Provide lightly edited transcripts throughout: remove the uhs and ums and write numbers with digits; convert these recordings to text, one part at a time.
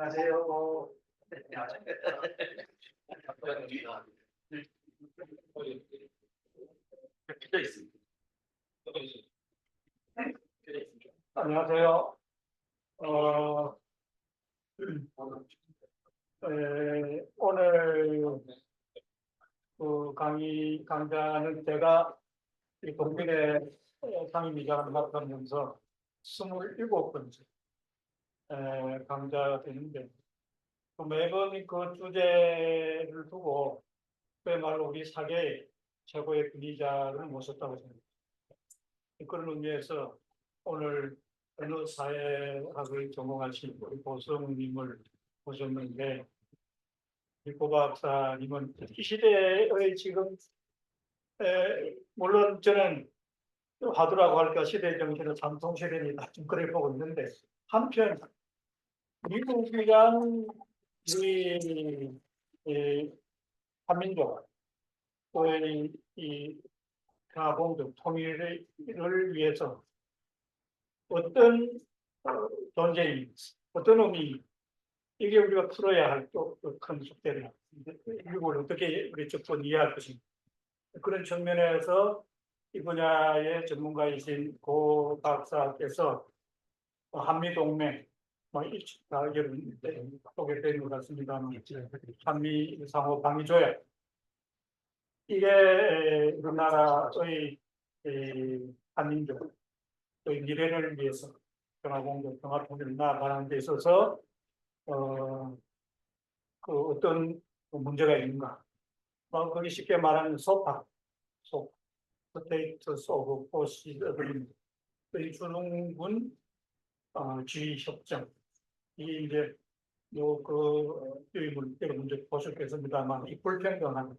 안녕하세요. 안녕하세요. 어, 오늘 그 강좌는 제가 이 동민회 상임이사를 맡으면서 27번째 강좌가 되는데, 매번 그 주제를 두고 그야말로 우리 사계의 최고의 권위자를 모셨다고 생각합니다. 그런 의미에서 오늘 어느 사회학을 전공하신 우리 고성님을 모셨는데, 이 고 박사님은 이 시대의 지금 물론 저는 화두라고 할까 시대 정신은 삼통시대니다 좀 그래 보고 있는데, 한편 미국이란 우리 한민족 또의 이 가공적 통일을 위해서 어떤 존재인지, 어떤 의미, 이게 우리가 풀어야 할 또 큰 숙제를 미국을 어떻게 우리 접근 이해할 것인가, 그런 측면에서 이 분야의 전문가이신 고 박사께서 한미동맹, 여러분 소개된 것 같습니다만, 한미 상호 방위 조약, 이게 우리나라의 한민족 의 미래를 위해서 평화공동, 평화통일을 나아가는 데 있어서 그 어떤 문제가 있는가? 거기 쉽게 말하는 소파, 스테이트스 오브 포시 어그리먼트, 주능군 지휘 협정. 이게 이제 여러분들 보셨겠습니다만, 이 불평등한,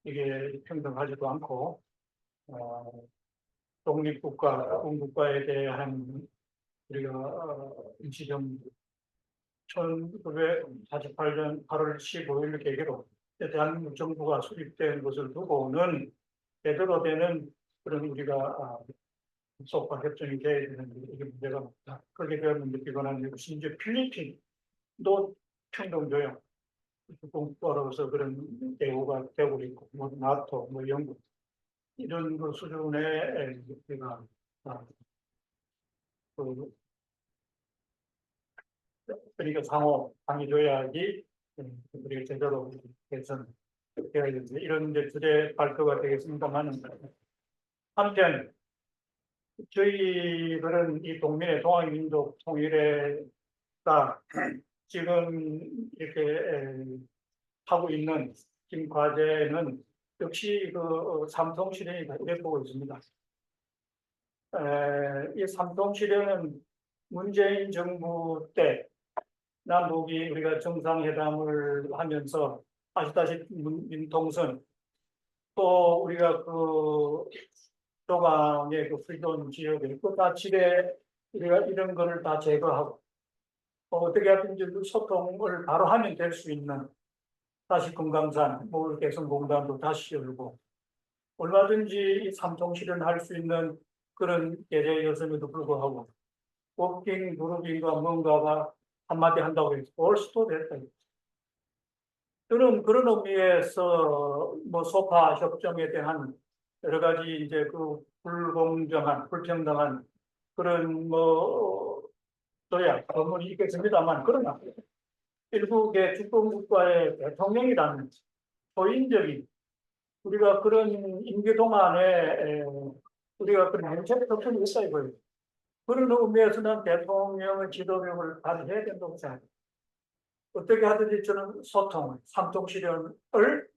이게 평등하지도 않고 독립국가, 국가에 대한 우리가 임시정부 1948년 8월 15일 계기로 대한민국 정부가 수립된 것을 두고는 제대로 되는 그런 우리가 소파 협정이 돼야 되는데, 이게 문제가 없다. 그렇게 되면 느끼거나, 심지어 필리핀도 평등조약 국가로서 그런 대우가 되고 있고, 나토, 영국, 이런 그 수준의 우리가 그러니까 상호 방위 조약이 우리가 제대로 개선되어야 되는데, 이런 이제 주제 발표가 되겠습니다만, 한편 저희들은 이 동민의 동아민족 통일에가 지금 이렇게 하고 있는 지금 과제는 역시 그 삼통 실현이 되고 있습니다. 이 삼통 실현은 문재인 정부 때 남북이 우리가 정상회담을 하면서 아시다시피 민통선, 또 우리가 그 조강의 그 프리존 지역에 끝마치에 우리가 이런 거를 다 제거하고 어떻게 하든지 소통을 바로 하면 될 수 있는, 다시 금강산 개성공단도 다시 열고 얼마든지 이 삼통 실현할 수 있는 그런 계제였음에도 불구하고 워킹 그룹인가 뭔가가 한마디 한다고 해서 올 수도 됐다. 그런 의미에서 소파 협정에 대한 여러 가지 이제 그 불공정한, 불평등한 그런 조약, 법문이 있겠습니다만, 그러나 일국의 주권국가의 대통령이라는 초인적인, 우리가 그런 임기 동안에 우리가 그런 정책 접근이 있다 이거예요. 그런 의미에서는 대통령의 지도력을 발휘해야 된다고 생각합니다. 어떻게 하든지 저는 소통을, 삼통 실현을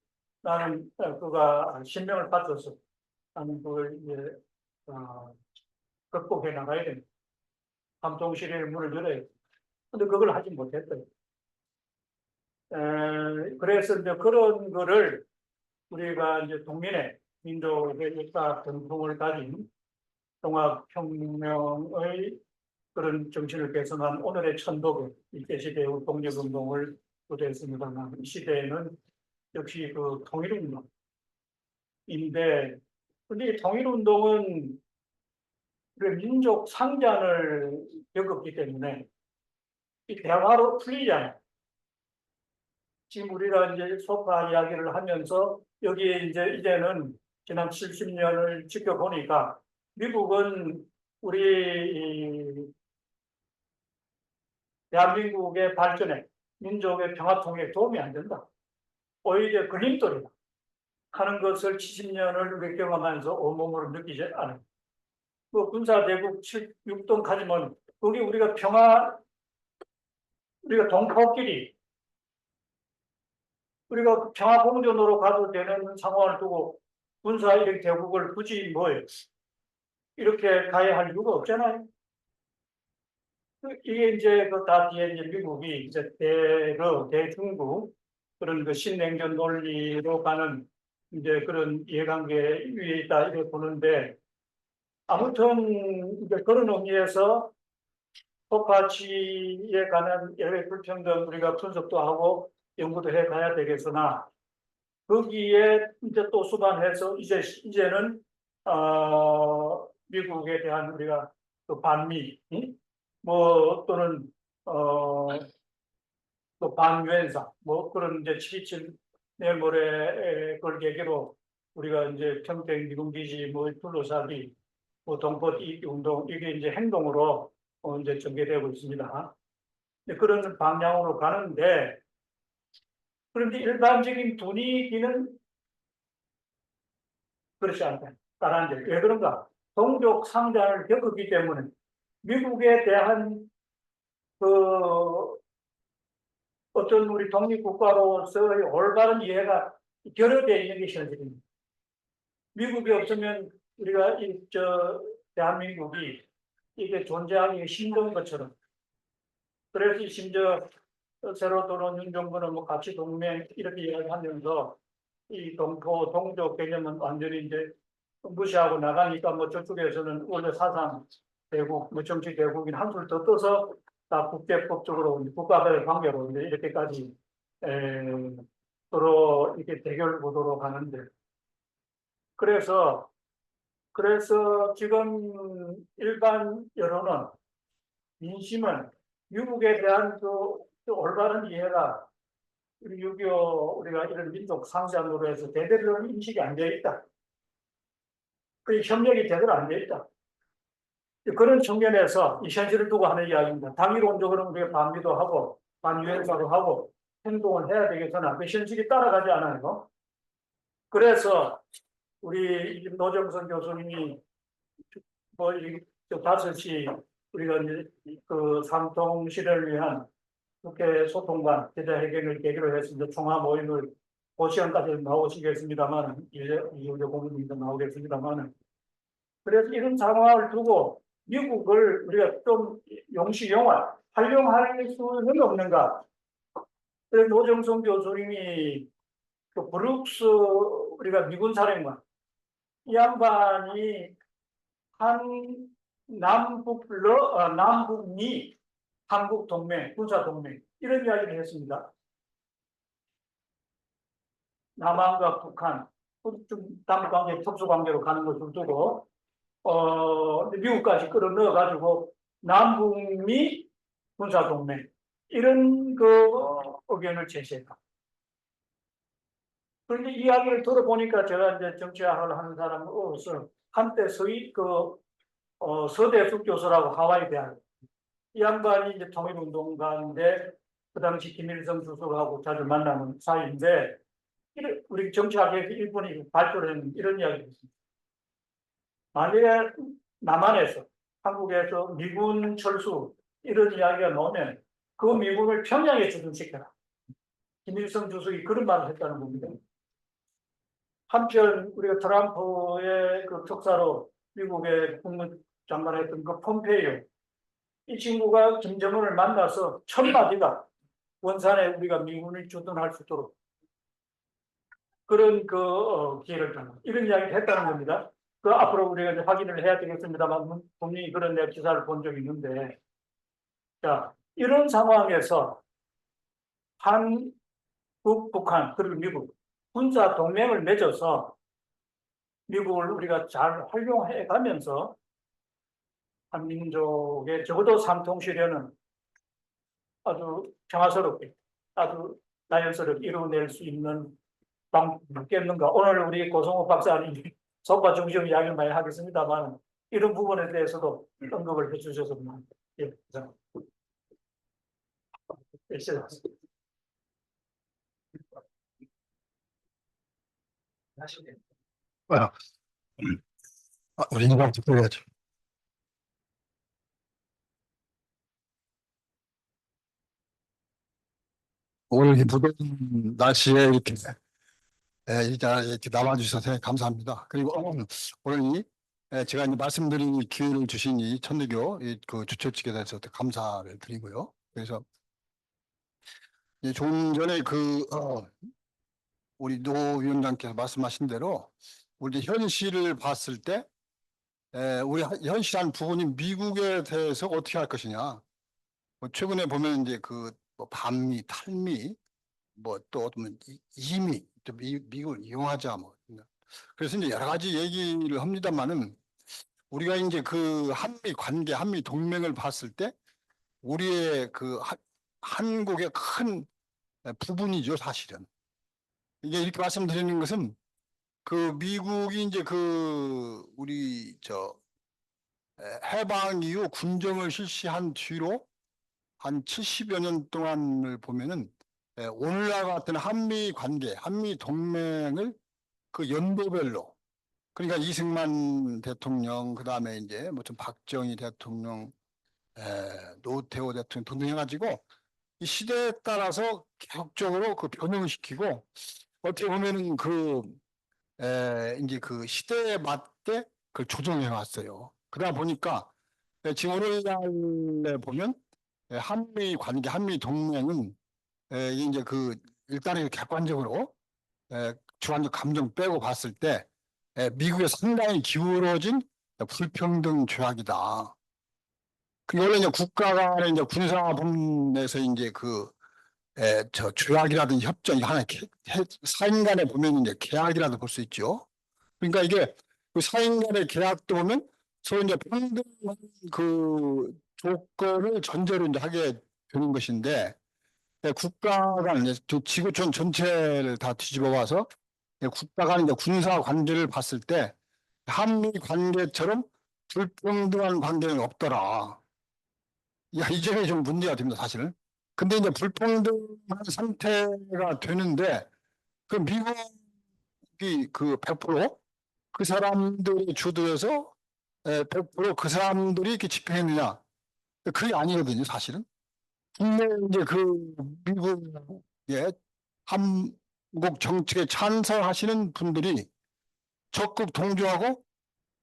나는 그가 신명을 받쳐서 나는 그걸 이제 극복해 나가야 됩니다. 삼통 실현의 문을 열어야 됩니다. 근데 그걸 하지 못했어요. 그래서 이제 그런 거를 우리가 이제 동민의 민족의 역사 전통을 가진 종합혁명의 그런 정신을 개선한 오늘의 천도교, 일제시대의 독립운동을 주도했습니다만, 이 시대에는 역시 그 통일운동인데, 근데 이 통일운동은 그 민족 상잔을 겪었기 때문에 이 대화로 풀리잖아요. 지금 우리가 이제 소파 이야기를 하면서 여기에 이제는 지난 70년을 지켜보니까 미국은 우리 대한민국의 발전에 민족의 평화 통일에 도움이 안 된다. 오히려 걸림돌이다 하는 것을 70년을 우리 경험하면서 온몸으로 느끼지 않아요. 그 군사대국 6동 가지면 거기 우리가 동포끼리 우리가 평화공존으로 가도 되는 상황을 두고 군사 이렇게 대국을 굳이 이렇게 가야 할 이유가 없잖아요. 이게 이제 그 다 뒤에 이제 미국이 이제 대중국 그런 그 신냉전 논리로 가는 이제 그런 이해관계 위에 있다 이렇게 보는데 아무튼 이제 그런 의미에서 법가치에 관한 여러 불평등 우리가 분석도 하고 연구도 해 가야 되겠으나 거기에 이제 또 수반해서 이제는 미국에 대한 우리가 또 반미 또는 또 반유엔사 그런 이제 7.27 내일 모레 걸 계기로 우리가 이제 평택 미군 기지 둘러싸기 동포 운동 이게 이제 행동으로 이제 전개되고 있습니다. 그런 방향으로 가는데 그런데 일반적인 분위기는 그렇지 않다. 따라하는데 왜 그런가? 동족 상잔을 겪었기 때문에 미국에 대한 그 어떤 우리 독립국가로서의 올바른 이해가 결여되어 있는 게 현실입니다. 미국이 없으면 우리가 대한민국이 이게 존재하기 힘든 것처럼 그래서 심지어 새로 들어온 윤정부는 같이 동맹 이렇게 이야기하면서 이 동족 개념은 완전히 이제 무시하고 나가니까 저쪽에서는 원래 사상 대국, 정치 대국인 한술 더 떠서 다 국제법적으로 국가별 관계로 이제 이렇게까지 서로 이렇게 대결 구도로 가는데 그래서 지금 일반 여론은 민심은 미국에 대한 그 올바른 이해가 우리 6.25 우리가 이런 민족 상징으로 해서 제대로 인식이 안 되어 있다. 그 협력이 제대로 안 되어 있다. 그런 측면에서 이 현실을 두고 하는 이야기입니다. 당위론적으로는 우리가 반미도 하고 반유엔사도 하고 행동을 해야 되겠으나 그 현실이 따라가지 않아요. 그래서 우리 노정선 교수님이 이 5시 우리가 이제 그 삼통실을 위한 국회 소통관 기자회견을 계기로 해서 이제 총화 모임을 그 시간까지 나오시겠습니다만 이제 고문님도 나오겠습니다만 그래서 이런 상황을 두고 미국을 우리가 좀 활용할 수는 없는가? 그래서 노정선 교수님이 그 브룩스 우리가 미군 사령관 이 양반이 남북미 한국 동맹, 군사 동맹 이런 이야기를 했습니다. 남한과 북한 좀 남북관계 특수관계로 가는 것을 두고 미국까지 끌어넣어 가지고 남북미 군사 동맹 이런 그 의견을 제시했다. 그런데 이야기를 들어보니까 제가 이제 정치학을 하는 사람으로서 한때 서대숙 교수라고 하와이 대학 이 양반이 이제 통일운동가인데 그 당시 김일성 주석하고 자주 만나는 사이인데 우리 정치학에서 일본이 발표를 이런 이야기를 했습니다. 만약에 남한에서 한국에서 미군 철수 이런 이야기가 나오면 그 미군을 평양에 주둔시켜라. 김일성 주석이 그런 말을 했다는 겁니다. 한편 우리가 트럼프의 그 특사로 미국의 국무장관을 했던 그 폼페이오 이 친구가 김정은을 만나서 첫 마디가 원산에 우리가 미군을 주둔할 수 있도록 그런 기회를 주는 이런 이야기를 했다는 겁니다. 그 앞으로 우리가 이제 확인을 해야 되겠습니다만 분명히 그런 내 기사를 본 적이 있는데 자 이런 상황에서 한국, 북한 그리고 미국 군사 동맹을 맺어서 미국을 우리가 잘 활용해 가면서 한민족의 적어도 삼통시려는 아주 평화스럽게 아주 자연스럽게 이루어낼 수 있는 방법이 없겠는가. 오늘 우리 고성호 박사님이 성과 중심 이야기를 많이 하겠습니다만 이런 부분에 대해서도 언급을 해주셔서 예, 아, 우리 인간 투표해야죠. 오늘 이 무더운 날씨에 이렇게 나와주셔서 감사합니다. 그리고 오늘 제가 이제 말씀드린 기회를 주신 이 천주교 그 주최 측에 대해서 감사를 드리고요. 그래서 좀 전에 우리 노 위원장께서 말씀하신 대로 우리 현실을 봤을 때 우리 현실한 부분이 미국에 대해서 어떻게 할 것이냐. 뭐 최근에 보면 이제 뭐 반미, 탈미, 뭐 또 어떤 이미 또 미국을 이용하자 뭐. 그래서 이제 여러 가지 얘기를 합니다만은 우리가 이제 그 한미 관계, 한미 동맹을 봤을 때 우리의 한국의 큰 부분이죠, 사실은. 이게 이렇게 말씀드리는 것은 미국이 이제 우리 해방 이후 군정을 실시한 뒤로 한 70여 년 동안을 보면은 오늘날 같은 한미 관계, 한미 동맹을 그 연도별로, 그러니까 이승만 대통령, 그 다음에 이제 뭐 좀 박정희 대통령, 노태우 대통령 등등 해가지고 이 시대에 따라서 계속적으로 변형을 시키고 어떻게 보면은 이제 시대에 맞게 조정해 왔어요. 그러다 보니까 지금 오늘날에 보면 한미 관계, 한미 동맹은 이제 일단은 객관적으로 주관적 감정 빼고 봤을 때 미국에 상당히 기울어진 불평등 조약이다. 그게 원래 이제 국가 간의 이제 군사 분에서 이제 조약이라든지 협정, 이거 하나 사인 간에 보면 이제 계약이라도 볼 수 있죠. 그러니까 이게 사인 간의 계약도 보면 서로 이제 평등한 조건을 전제로 이제 하게 되는 것인데 국가 간 이제 지구촌 전체를 다 뒤집어 봐서 국가 간 이제 군사 관계를 봤을 때 한미 관계처럼 불평등한 관계는 없더라. 이 점이 좀 문제가 됩니다, 사실은. 근데 이제 불평등한 상태가 되는데 미국이 100% 사람들이 주도해서 100% 사람들이 이렇게 집행했느냐? 그게 아니거든요, 사실은. 국내 이제 미국의 한국 정책에 찬성하시는 분들이 적극 동조하고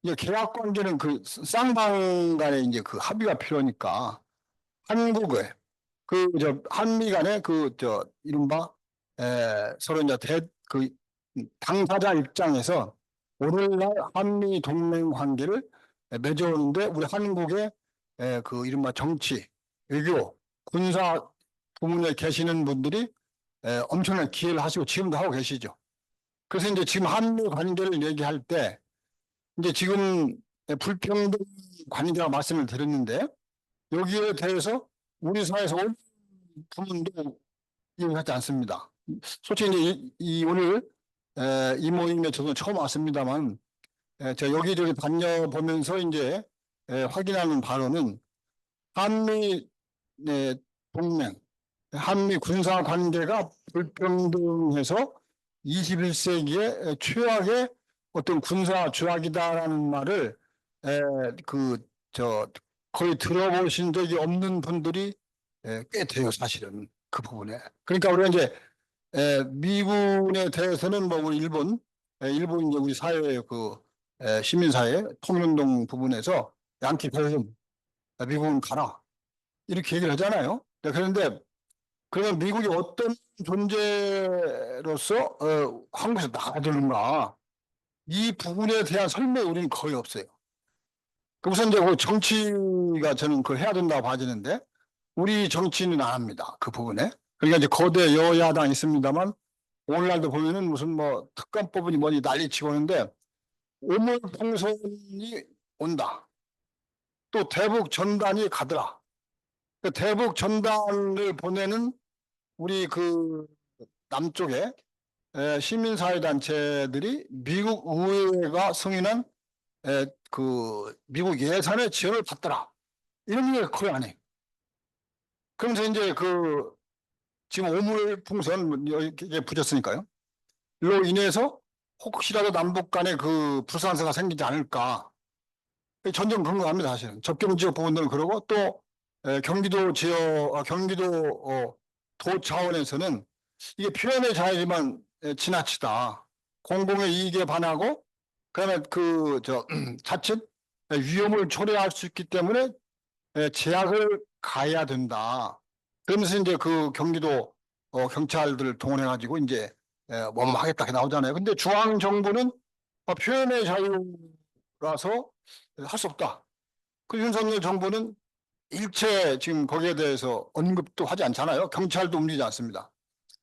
이제 계약 관계는 쌍방 간에 이제 합의가 필요하니까 한국의 한미 간의 이른바 서로 이제 당사자 입장에서 오늘날 한미 동맹 관계를 맺어오는데 우리 한국의 이른바 정치, 외교, 군사 부문에 계시는 분들이 엄청난 기여를 하시고 지금도 하고 계시죠. 그래서 이제 지금 한미 관계를 얘기할 때 이제 지금 불평등 관계라고 말씀을 드렸는데 여기에 대해서 우리 사회에서 온 부분도 이해하지 않습니다. 솔직히 이제 오늘 이 모임에 저도 처음 왔습니다만 제가 여기저기 다녀보면서 이제 확인하는 바로는 한미 동맹, 한미 군사 관계가 불평등해서 21세기의 최악의 어떤 군사 조약이다라는 말을 거의 들어보신 적이 없는 분들이 꽤 돼요, 사실은 그 부분에. 그러니까 우리가 이제 미군에 대해서는 뭐 우리 일본 이제 우리 사회의 시민사회 통일운동 부분에서 양키 대응, 미국은 가라 이렇게 얘기를 하잖아요. 그런데 그러면 미국이 어떤 존재로서 한국에서 나가주는가 이 부분에 대한 설명이 우리는 거의 없어요. 우선 이제 정치가 저는 해야 된다고 봐지는데 우리 정치는 안 합니다. 그 부분에. 그러니까 이제 거대 여야당 있습니다만 오늘날도 보면은 무슨 뭐 특검법이 뭐니 난리치고 오는데 오물풍선이 온다. 또 대북 전단이 가더라. 그 대북 전단을 보내는 우리 그 남쪽에 시민사회단체들이 미국 의회가 승인한 그 미국 예산의 지원을 받더라. 이런 얘기가 거의 안 해요. 그러면서 이제 그 지금 오물풍선 이게 부졌으니까요. 이로 인해서 혹시라도 남북 간에 그 불상사가 생기지 않을까. 전쟁 근거합니다, 사실은. 접경 지역 부분들은 그러고 또 경기도 도 차원에서는 이게 표현의 자유지만 지나치다. 공공의 이익에 반하고 그다음에 그 자칫 위험을 초래할 수 있기 때문에 제약을 가해야 된다. 그러면서 이제 그 경기도 경찰들을 동원해 가지고 이제 뭐뭐 하겠다 이렇게 나오잖아요. 근데 중앙 정부는 표현의 자유라서 할 수 없다. 그 윤석열 정부는 일체 지금 거기에 대해서 언급도 하지 않잖아요. 경찰도 움직이지 않습니다.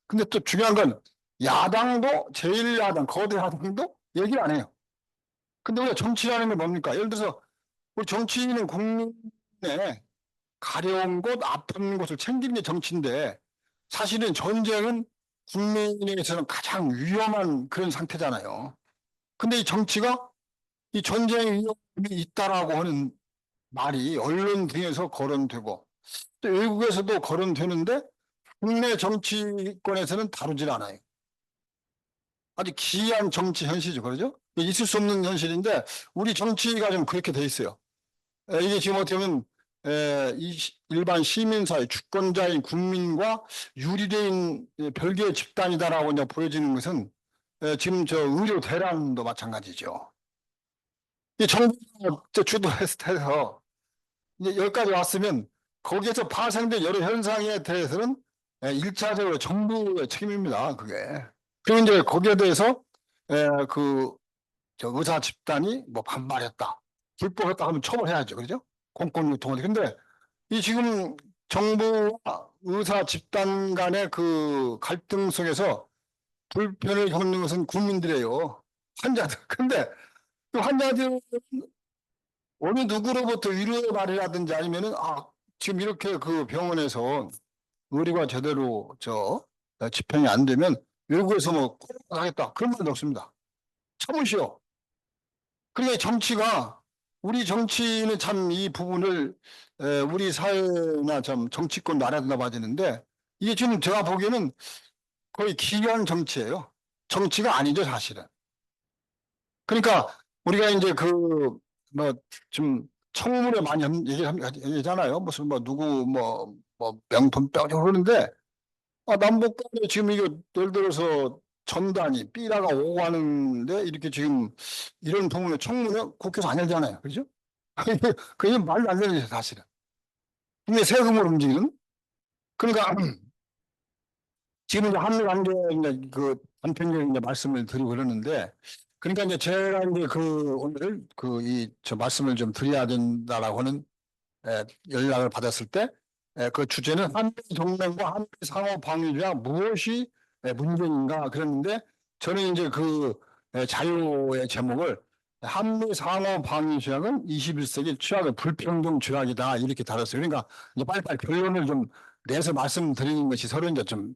근데 또 중요한 건 야당도 제1야당 거대 야당도 얘기를 안 해요. 근데 우리가 정치라는 게 뭡니까? 예를 들어서 우리 정치인은 국민의 가려운 곳, 아픈 곳을 챙기는 게 정치인데 사실은 전쟁은 국민에게서는 가장 위험한 그런 상태잖아요. 근데 이 정치가 이 전쟁의 위험이 있다라고 하는 말이 언론 등에서 거론되고 또 외국에서도 거론되는데 국내 정치권에서는 다루질 않아요. 아주 기이한 정치 현실이죠. 그러죠? 있을 수 없는 현실인데 우리 정치가 좀 그렇게 돼 있어요. 이게 지금 어떻게 보면 일반 시민사회, 주권자인 국민과 유리된 별개의 집단이다라고 이제 보여지는 것은 지금 저 의료 대란도 마찬가지죠. 이 정부가 주도해서 이제 여기까지 왔으면 거기에서 파생된 여러 현상에 대해서는 일차적으로 정부의 책임입니다. 그게. 그리고 이제 거기에 대해서 저 의사 집단이 뭐 반발했다, 불법했다 하면 처벌해야죠. 그렇죠? 공권유통을. 근데 이 지금 정부와 의사 집단 간의 그 갈등 속에서 불편을 겪는 것은 국민들이에요. 환자들. 근데 그 환자들은 어느 누구로부터 위로의 말이라든지 아니면은 지금 이렇게 그 병원에서 의료가 제대로 집행이 안 되면 외국에서 뭐 하겠다 그런 말도 없습니다. 참으시오. 그러니까 정치가 우리 정치는 참 이 부분을 우리 사회나 참 정치권도 알아야 된다 봐지는데 이게 지금 제가 보기에는 거의 기관 정치예요. 정치가 아니죠, 사실은. 그러니까 우리가 이제 그 뭐 좀 청문회 많이 얘기잖아요. 무슨 뭐 누구 뭐 명품 빼고 그러는데 남북 간에 지금 이거 예를 들어서 전단이 B라가 오고 가는데 이렇게 지금 이런 부분에 청문회 국회에서 안 열잖아요. 그죠? 그게 말도 안 되는 거죠, 사실은. 근데 세금으로 움직이는? 그러니까 지금 이제 한미 관계 이제 그 단편적인 이제 말씀을 드리고 그러는데 그러니까 이제 제가 이제 그 오늘 그 저 말씀을 좀 드려야 된다라고 하는 연락을 받았을 때 그 주제는 한미 동맹과 한미 상호 방위조약 무엇이 문제인가 그랬는데 저는 이제 그 자료의 제목을 한미 상호 방위조약은 21세기 최악의 불평등 조약이다 이렇게 달았어요. 그러니까 이제 빨리빨리 결론을 좀 내서 말씀드리는 것이 서로 이제 좀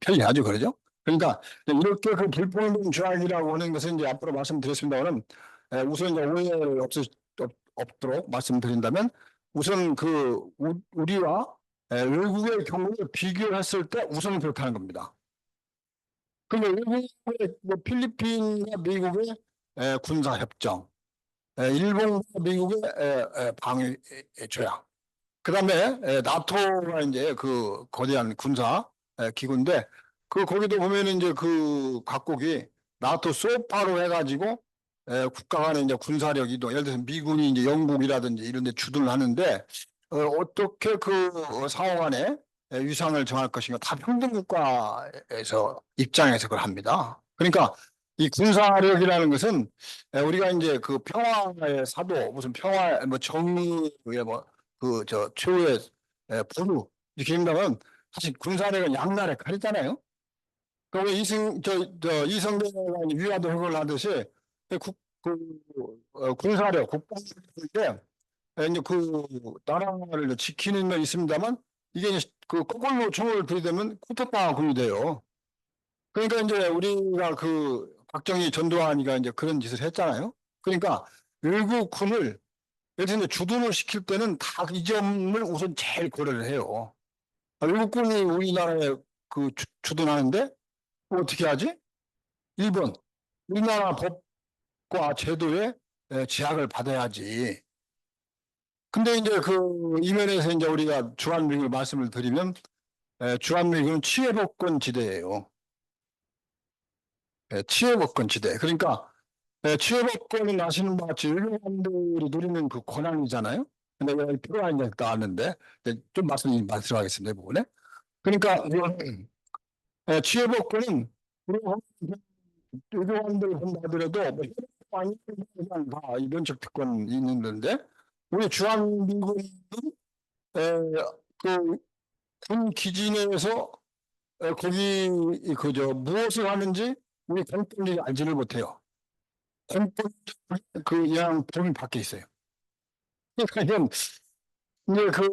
편리하죠, 그러죠? 그러니까 이렇게 그 불평등 조약이라고 하는 것은 이제 앞으로 말씀드렸습니다만은 우선 이제 오해를 없도록 말씀드린다면 우선 그 우리와 외국의 경우를 비교했을 때 우선 그렇다는 겁니다. 그런데 외국의 뭐 필리핀과 미국의 군사 협정, 일본과 미국의 방위 조약, 그다음에 나토가 이제 그 거대한 군사 기구인데 그 거기도 보면은 이제 그 각국이 나토 소파로 해가지고 국가 간의 이제 군사력 이동, 예를 들어서 미군이 이제 영국이라든지 이런 데 주둔을 하는데 어떻게 그 상호 간에 위상을 정할 것인가 다 평등 국가에서 입장에서 그걸 합니다. 그러니까 이 군사력이라는 것은 우리가 이제 그 평화의 사도 무슨 평화 뭐 정의의 뭐 그 최후의 보루 이렇게 된다면 사실 군사력은 양날의 칼이잖아요. 그왜 이성대가 위화도 그걸 하듯이 군사력 국방력인데 이제 그 나라를 지키는 건 있습니다만 이게 이제 그 거꾸로 총을 들이대면 쿠데타군이 돼요. 그러니까 이제 우리가 그 박정희 전두환이가 이제 그런 짓을 했잖아요. 그러니까 일국군을 예를 들어 이제 주둔을 시킬 때는 다 이 점을 우선 제일 고려를 해요. 일국군이 우리나라에 그 주둔하는데 어떻게 하지? 1번 우리나라 법과 제도에 제약을 받아야지. 근데 이제 그 이면에서 이제 우리가 주한미군 말씀을 드리면 주한미군은 치외법권 지대예요. 치외법권 지대. 그러니까 치외법권은 아시는 바와 같이 일본인들이 누리는 그 권한이잖아요. 근데 여기 필요한 게 나왔는데 좀 말씀하겠습니다. 이 부분에. 그러니까 치외법권은 우리가 일본인들 본다 하더라도 뭐 그냥 다이 면책 특권이 있는데 우리 주한미군은 그군 기지 내에서 거기 그저 무엇을 하는지 우리 공권력이 알지를 못해요. 공권 그냥 범위 밖에 있어요. 그러니까 이제 그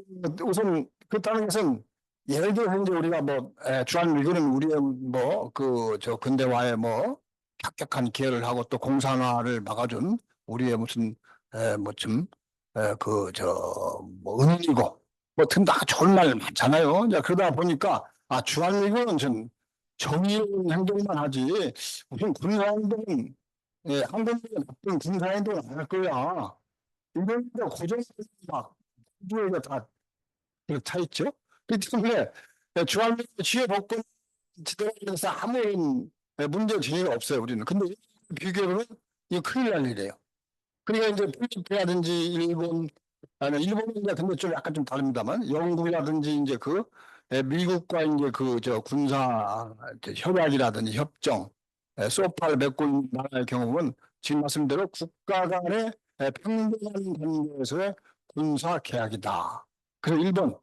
우선 그렇다는 것은 예를 들어 이제 우리가 뭐 주한미군은 우리의 뭐 그 저 근대화에 뭐 합격한 기여를 하고 또 공산화를 막아준 우리의 무슨 뭐좀 그 저 뭐 은인이고 뭐 등다 좋은 말 많잖아요. 이제 그러다 보니까 아 주한미군은 좀 정의로운 행동만 하지 무슨 군사행동은 한국민이 나쁜 군사행동은 안 할 거야. 이런 거 고정막 구조가 다 차 있죠. 그렇기 때문에 주한미군 취해 복권 지도에서 아무 문제 제기가 없어요. 우리는. 근데 비교해보면 이거 큰일 날 일이에요. 그러니까 이제 필리핀이라든지 일본, 아니 일본은 이제 근데 좀 약간 좀 다릅니다만 영국이라든지 이제 그 미국과 이제 그 저 군사 협약이라든지 협정, 소파를 맺고 있는 나라의 경우는 지금 말씀대로 국가 간의 평등한 관계에서의 군사 계약이다. 그래서 일본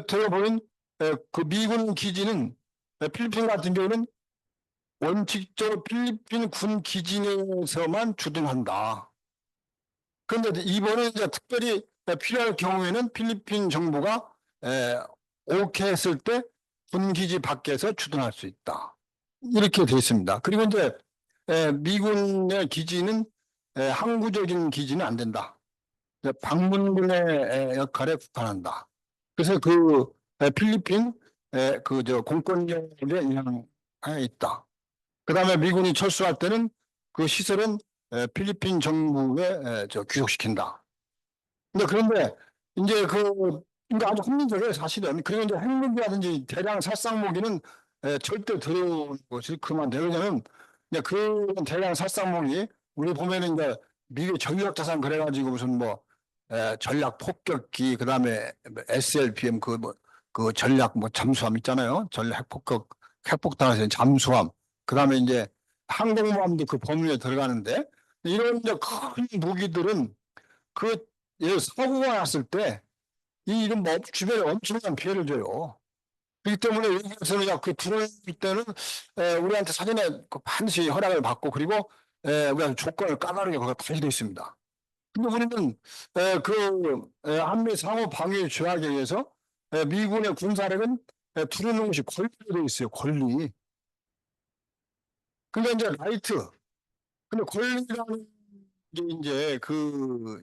들어보면 그 미군 기지는 필리핀 같은 경우는 원칙적으로 필리핀 군 기지 내에서만 주둔한다. 그런데 이번에 이제 특별히 필요할 경우에는 필리핀 정부가 오케이 했을 때 군기지 밖에서 주둔할 수 있다. 이렇게 되어 있습니다. 그리고 이제 미군의 기지는 항구적인 기지는 안 된다. 방문군의 역할에 국한한다. 그래서 그 필리핀 그 저 공권력에 영향에 있다. 그다음에 미군이 철수할 때는 그 시설은 필리핀 정부에 저 귀속시킨다. 그런데 이제 그러니까 아주 합리적이에요 사실은. 그리고 이제 핵무기라든지 대량 살상무기는 절대 들어오는 것이 그만돼요. 왜냐하면 이제 그 대량 살상무기 우리 보면은 이제 미국 전략자산 그래가지고 무슨 뭐 전략 폭격기 그다음에 SLBM 그 뭐 그 전략 뭐 잠수함 있잖아요. 전략 핵폭격 핵폭탄에서 잠수함 그다음에 이제 항공모함도 그 범위에 들어가는데 이런 이제 큰 무기들은 그 사고가 났을 때 이 이런 뭐 주변에 엄청난 피해를 줘요. 그렇기 때문에 여기서는 그 들어올 때는 우리한테 사전에 그 반드시 허락을 받고 그리고 우리한테 조건을 까다롭게 거기가 달려 있습니다. 근데 우리는 한미 상호 방위 조약에 의해서 미군의 군사력은 두루는 것이 권리로 되어 있어요. 권리. 근데 이제 라이트. 근데 권리라는 게 이제 그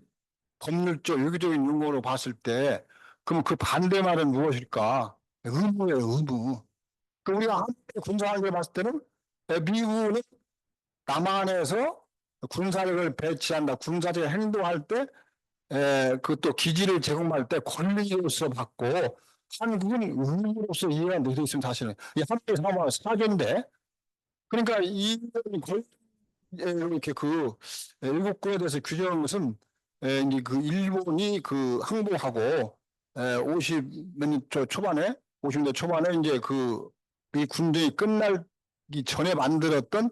법률적 유기적인 용어로 봤을 때 그럼 그 반대말은 무엇일까? 의무예요, 의무. 그 우리가 한미 군사관계를 봤을 때는 미군은 남한에서 군사력을 배치한다, 군사적 행동할 때 그 또 기지를 제공할 때 권리로서 받고 한국은 의무로서 이해가 되어 있습니다. 사실은 이 한미 상호 사조인데 그러니까 이 이렇게 그 일국군에 대해서 규정한 것은 이제 그 일본이 그 항복하고 50몇 초반에 50년 초반에 이제 그 이 군대이 끝나기 전에 만들었던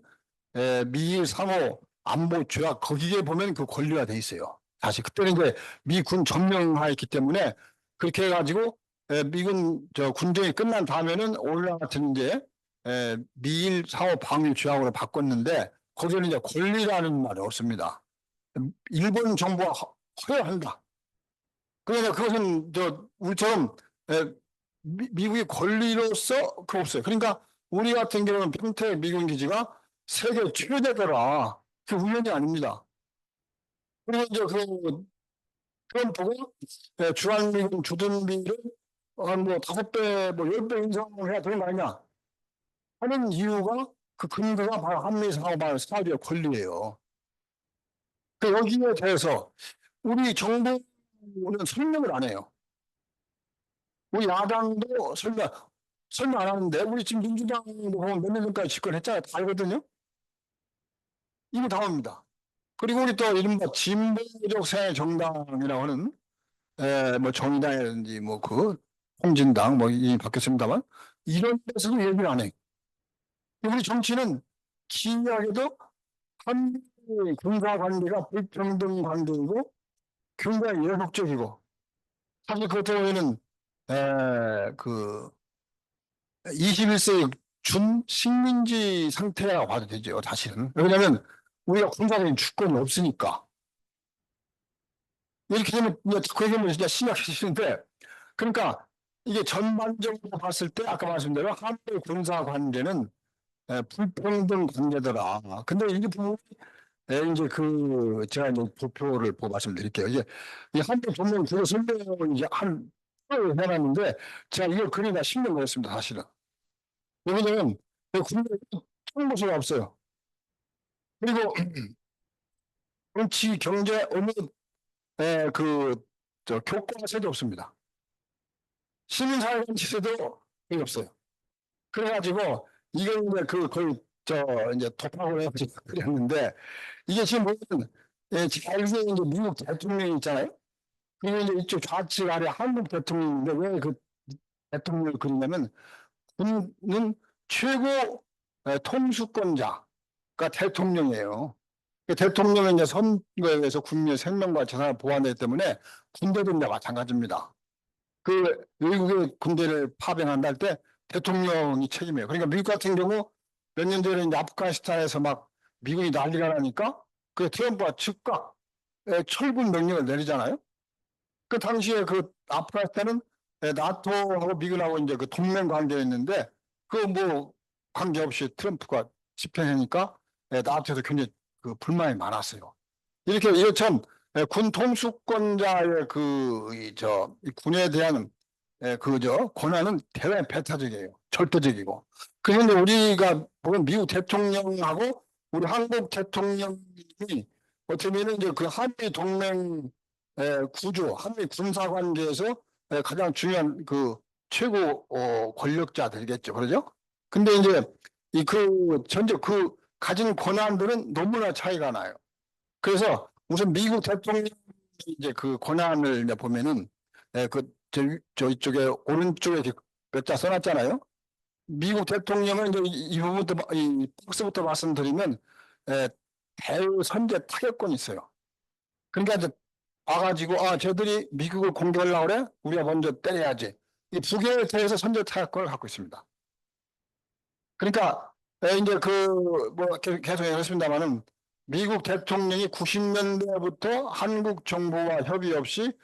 미일 상호 안보 조약 거기에 보면 그 권리가 돼 있어요. 사실 그때는 이제 미군 점령하였기 때문에 그렇게 해가지고 미군 저 군정이 끝난 다음에는 올라 같은 이제 미일 상호 방위 조약으로 바꿨는데 거기에는 이제 권리라는 말이 없습니다. 일본 정부가 허용한다. 그러니까 그것은 우리처럼 미국의 권리로서 그거 없어요. 그러니까 우리 같은 경우는 평택 미군 기지가 세계 최대더라. 그 우연이 아닙니다. 그리고 이제 트럼프가 주한미군 주둔비를 뭐 5배, 뭐 10배 인상해야 되는 거 아니냐 하는 이유가 그 근거가 바로 한미 상호발 사업의 권리예요. 그 여기에 대해서 우리 정부는 설명을 안 해요. 우리 야당도 설명 안 하는데 우리 지금 민주당도 보면 몇 년 전까지 집권했잖아요. 다 알거든요. 이거 다 옵니다. 그리고 우리 또 이른바 진보적 새 정당이라고 하는 뭐 정의당이라든지 뭐 홍진당 뭐 이 바뀌었습니다만 이런 데서도 얘기를 안 해요. 우리 정치는 기이하게도 한미 군사 관계가 불평등 관계이고 굉장히 예속적이고 사실 그것 보면은 그 21세기 준식민지 상태라고 봐도 되죠, 사실은. 왜냐하면 우리가 군사적인 주권이 없으니까. 이렇게 되면 이제 그 얘기는 진짜 심각해지는데, 그러니까 이게 전반적으로 봤을 때 아까 말씀대로 한미 군사 관계는 불평등 관계더라. 근데 이게 부분이 이제 제가 이제 도표를 보고 말씀드릴게요. 이제 이 한미 동맹 주요 설명을 이제 해놨는데 제가 이걸 그리다 10년 걸렸습니다, 사실은. 왜냐면 군대에 총무소가 없어요. 그리고 정치, 경제, 어느 교과서도 없습니다. 시민사회단체도 거의 없어요. 그래가지고 이걸 이제 거의 이제 독학을 해가지고 그렸는데 이게 지금 보면 잘 위에 이제 미국 대통령이 있잖아요. 그리고 이제 이쪽 좌측 아래 한국 대통령인데 왜 그 대통령을 그리냐면 군은 최고 통수권자가 대통령이에요. 그 대통령은 이제 선거에 의해서 국민의 생명과 재산을 보호하기 때문에 군대도 이제 마찬가지입니다. 외국의 군대를 파병한다 할 때 대통령이 책임이에요. 그러니까 미국 같은 경우 몇 년 전에 이제 아프가니스탄에서 막 미군이 난리가 나니까 그 트럼프가 즉각 철군 명령을 내리잖아요. 그 당시에 아프가니스탄은 나토하고 미군하고 이제 그 동맹 관계였는데 그 뭐 관계없이 트럼프가 집행하니까 나토에서 굉장히 불만이 많았어요. 이렇게 참 군 통수권자의 이 군에 대한 권한은 대단히 배타적이에요. 절대적이고. 그런데 우리가 보면 미국 대통령하고 우리 한국 대통령이 어떻게 보면 이제 그 한미 동맹 구조, 한미 군사 관계에서 가장 중요한 최고 권력자들이겠죠. 그러죠? 근데 이제 전제 가진 권한들은 너무나 차이가 나요. 그래서 우선 미국 대통령 이제 그 권한을 이제 보면은 이쪽에 오른쪽에 몇 자 써놨잖아요. 미국 대통령은 이제 이 부분부터 이 박스부터 말씀드리면 대외 선제 타격권이 있어요. 그러니까 이제 와가지고 쟤들이 미국을 공격하려고 그래? 우리가 먼저 때려야지. 이 북에 대해서 선제 타격권을 갖고 있습니다. 그러니까 이제 뭐 계속 얘기했습니다만은 미국 대통령이 90년대부터 한국 정부와 협의 없이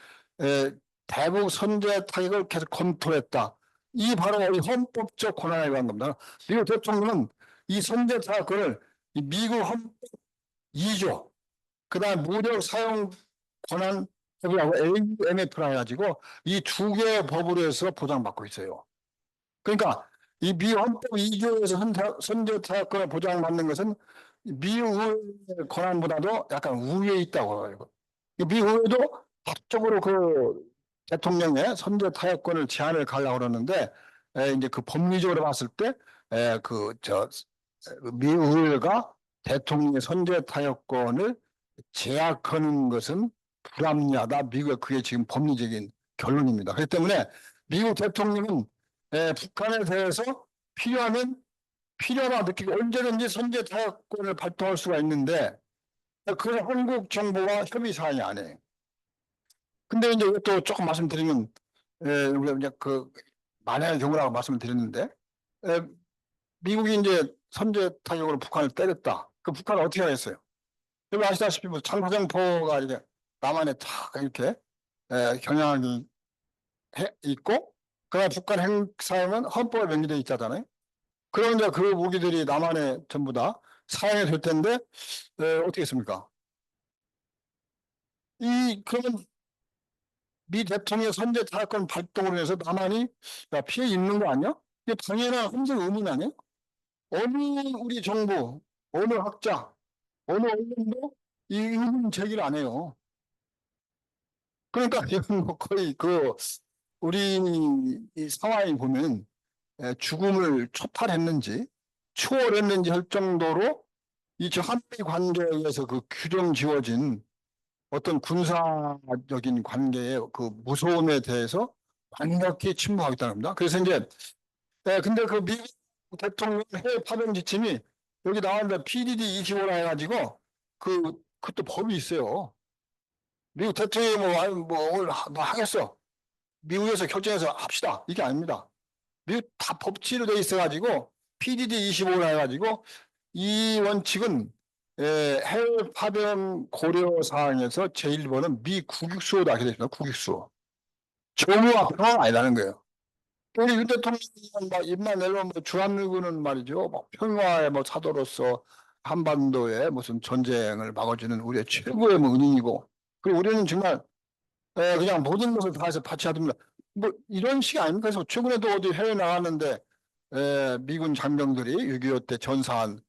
대북 선제 타격을 계속 검토했다. 이 바로 이 헌법적 권한에 관한 겁니다. 미국 대통령은 이 선제 타격권을 이 미국 헌법 2조, 그다음 무력 사용 권한 법이라고 AMF라 해가지고 이 두 개의 법으로 해서 보장받고 있어요. 그러니까 이 미헌법 2조에서 선제 타격권을 보장받는 것은 미의회 권한보다도 약간 우위에 있다고 해요. 미의회도 법적으로 대통령의 선제 타격권을 제한을 가려고 그러는데 이제 법리적으로 봤을 때 미의회가 대통령의 선제 타격권을 제약하는 것은 불합리하다. 미국의 그게 지금 법리적인 결론입니다. 그렇기 때문에 미국 대통령은 북한에 대해서 필요하다 느끼고 언제든지 선제 타격권을 발동할 수가 있는데 그걸 한국 정부와 협의 사항이 아니에요. 근데 이제 또 조금 말씀드리면 우리가 이제 만약의 경우라고 말씀을 드렸는데 미국이 이제 선제 타격으로 북한을 때렸다. 북한은 어떻게 하겠어요? 여러분 아시다시피 뭐 장사정포가 이렇게 남한에 탁 이렇게 경향이 있고, 그다음에 북한 핵사용은 헌법에 명기되어 있잖아요. 그런데 그 무기들이 남한에 전부 다 사용이 될 텐데 어떻게 했습니까? 그러면 미 대통령 선제 타격권 발동으로 해서 남한이 피해 입는 거 아니야? 이게 당연한 함정 의문 아니야? 어느 우리 정부, 어느 학자, 어느 언론도 이 의문 제기를 안 해요. 그러니까 이건 뭐 거의 우리 이 상황이 보면 죽음을 초탈했는지 추월했는지 할 정도로 이 한미 관계에 의해서 그 규정 지어진 어떤 군사적인 관계의 그 무서움에 대해서 완벽히 침묵하겠다는 겁니다. 그래서 이제 근데 그 미국 대통령 해외 파병 지침이 여기 나왔는데 PDD 25라 해가지고 그것도 법이 있어요. 미국 대통령이 오늘 뭐 하겠어. 미국에서 결정해서 합시다. 이게 아닙니다. 미국 다 법치로 돼 있어가지고 PDD 25라 해가지고 이 원칙은 해외 파병 고려 사항에서 제1번은 미 국익수호다 이렇게 되어 있습니다. 국익수호. 정무와 평화가 아니라는 거예요. 우리 윤 대통령이 막 입만 내려면 주한미군은 말이죠. 막 평화의 뭐 사도로서 한반도에 무슨 전쟁을 막아주는 우리의 최고의 뭐 은인이고, 그리고 우리는 정말 그냥 모든 것을 다해서 바치하듭니다. 뭐 이런 식이 아닙니까? 그래서 최근에도 어디 해외 나갔는데 미군 장병들이 6.25 때 전사한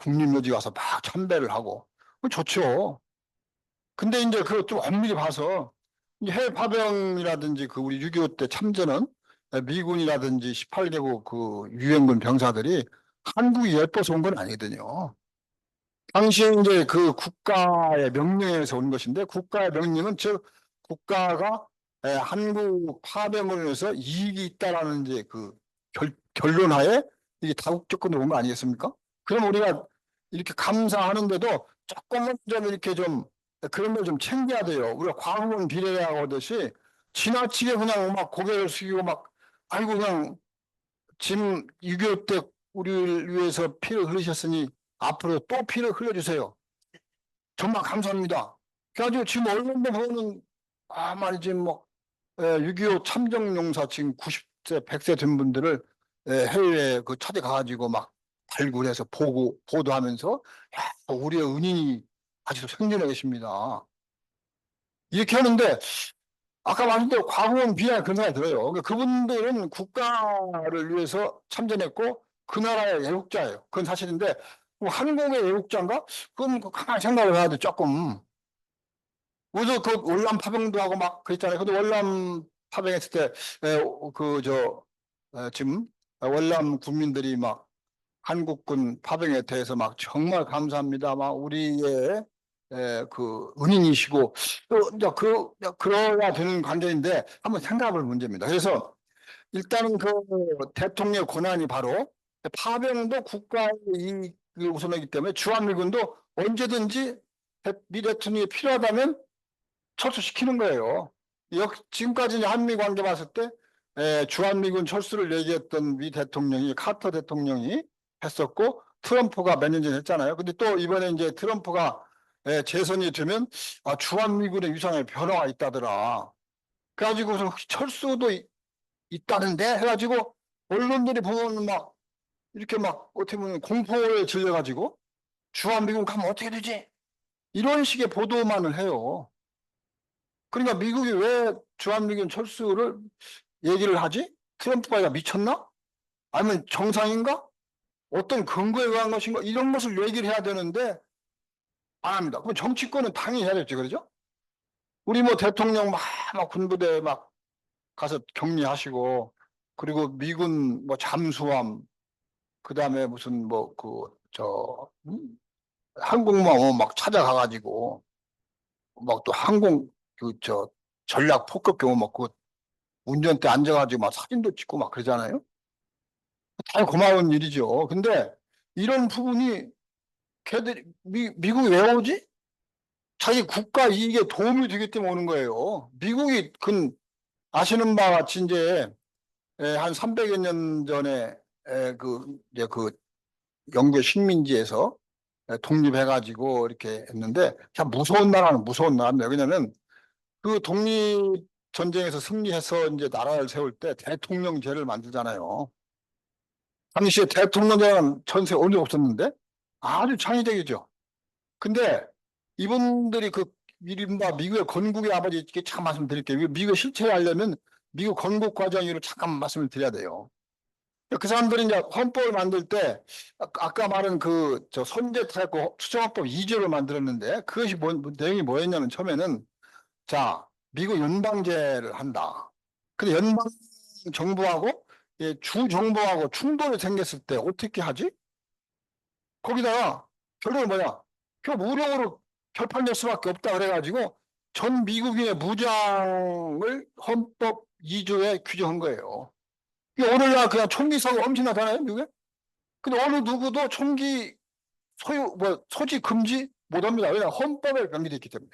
국립묘지 가서 막 참배를 하고 좋죠. 근데 이제 그거 좀 엄밀히 봐서 이 해외 파병이라든지 그 우리 6.25 때 참전은 미군이라든지 18개국 그 유엔군 병사들이 한국이 예뻐서 온 건 아니거든요. 당시에 이제 그 국가의 명령에서 온 것인데, 국가의 명령은 즉 국가가 한국 파병을 위해서 이익이 있다라는 이제 그 결론하에 이게 다국적으로 온 거 아니겠습니까? 그럼 우리가 이렇게 감사하는데도 조금은 좀 이렇게 좀 그런 걸 좀 챙겨야 돼요. 우리가 광화문 비례하고 하듯이 지나치게 그냥 막 고개를 숙이고 막 아이고 그냥 지금 6.25 때 우리를 위해서 피를 흘리셨으니 앞으로 또 피를 흘려주세요. 정말 감사합니다. 그래가지고 지금 언론도 보면 말이지 뭐 6.25 참정용사 지금 90세, 100세 된 분들을 해외에 그 찾아가가지고 막 발굴해서 보도하면서 우리의 은인이 아직도 생존해 계십니다. 이렇게 하는데 아까 말한 대로 과거는 비난 그런 생각이 들어요. 그러니까 그분들은 국가를 위해서 참전했고 그 나라의 애국자예요. 그건 사실인데 뭐 한국의 애국자인가? 그건 가만히 생각을 해야 돼 조금. 우리도 그 월남 파병도 하고 막 그랬잖아요. 근데 월남 파병했을 때 지금 월남 국민들이 막 한국군 파병에 대해서 막 정말 감사합니다. 막 우리의 그 은인이시고 또 이제 그러야 되는 관계인데 한번 생각해볼 문제입니다. 그래서 일단은 그 대통령 권한이 바로 파병도 국가의 이익을 우선하기 때문에 주한미군도 언제든지 미 대통령이 필요하다면 철수시키는 거예요. 지금까지 한미 관계 봤을 때 주한미군 철수를 얘기했던 미 대통령이 카터 대통령이 했었고 트럼프가 몇 년 전에 했잖아요. 근데 또 이번에 이제 트럼프가 재선이 되면 주한미군의 위상에 변화가 있다더라. 그래가지고 철수도 있다는데 해가지고 언론들이 보면 막 이렇게 막 어떻게 보면 공포에 질려가지고 주한미군 가면 어떻게 되지? 이런 식의 보도만을 해요. 그러니까 미국이 왜 주한미군 철수를 얘기를 하지? 트럼프가 미쳤나? 아니면 정상인가? 어떤 근거에 의한 것인가? 이런 것을 얘기를 해야 되는데 안 합니다. 그럼 정치권은 당연히 해야겠죠. 그러죠? 우리 뭐 대통령 막 군부대 막 가서 격리하시고 그리고 미군 뭐 잠수함 그다음에 무슨 항공모함 막 찾아가가지고 막 또 항공 전략 폭격기고 막그 운전대 앉아가지고 막 사진도 찍고 막 그러잖아요. 다 고마운 일이죠. 근데 이런 부분이 걔들이 미국이 왜 오지? 자기 국가 이익에 도움이 되기 때문에 오는 거예요. 미국이 아시는 바와 같이 이제 한 300여 년 전에 이제 그 영국의 식민지에서 독립해가지고 이렇게 했는데 참 무서운 나라는 무서운 나라입니다. 왜냐면 그 독립 전쟁에서 승리해서 이제 나라를 세울 때 대통령제를 만들잖아요. 당시에 대통령제는 전세 어디 없었는데 아주 창의적이죠. 근데 이분들이 그 이른바 미국의 건국의 아버지 이렇게 참 말씀드릴게요. 미국의 실체를 알려면 미국 건국 과정 이유를 잠깐 말씀을 드려야 돼요. 그 사람들이 이제 헌법을 만들 때 아까 말한 그 저 선제 타협 수정헌법 2조를 만들었는데 그것이 내용이 뭐였냐면 처음에는 자 미국 연방제를 한다. 근데 연방 정부하고 주 정부하고 충돌이 생겼을 때 어떻게 하지? 거기다가 결론은 뭐냐? 그 무력으로 결판낼 수밖에 없다 그래가지고 전 미국인의 무장을 헌법 2조에 규정한 거예요. 이게 오늘날 그냥 총기 사고 엄청나잖아요, 미국에? 근데 어느 누구도 총기 소지 금지 못 합니다. 왜냐 헌법에 명기되어 있기 때문에.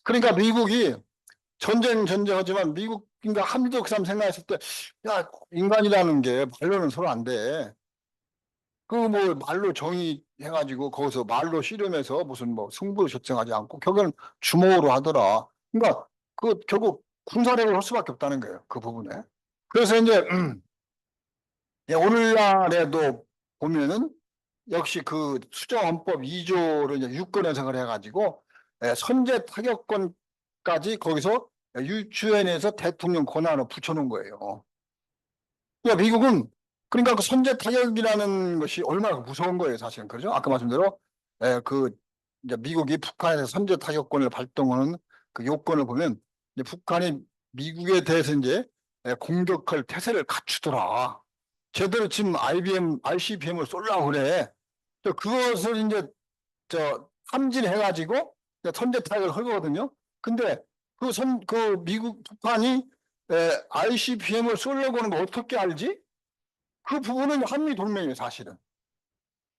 그러니까 미국이 전쟁하지만 미국인가 한미도 그 사람 생각했을 때, 야, 인간이라는 게 말로는 서로 안 돼. 그 뭐 말로 정의해가지고 거기서 말로 씨름해서 무슨 뭐 승부를 결정하지 않고 결국은 주먹으로 하더라. 그러니까 그 결국 군사력을 할 수밖에 없다는 거예요. 그 부분에. 그래서 이제 예, 오늘날에도 보면은 역시 그 수정헌법 2조를 이제 유권 해석을 해가지고 선제 타격권까지 거기서 유치원에서 대통령 권한을 붙여놓은 거예요. 그러니까 미국은 그러니까 그 선제 타격이라는 것이 얼마나 무서운 거예요, 사실은. 그렇죠? 아까 말씀대로 그 이제 미국이 북한에서 선제 타격권을 발동하는 그 요건을 보면 이제 북한이 미국에 대해서 이제 공격할 태세를 갖추더라. 제대로 지금 ICBM을 쏠라고 그래. 그것을 이제 탐진해가지고 선제 타격을 할 거거든요. 근데 그 미국 북한이 ICBM을 쏘려고 하는 거 어떻게 알지? 그 부분은 한미 동맹이에요, 사실은.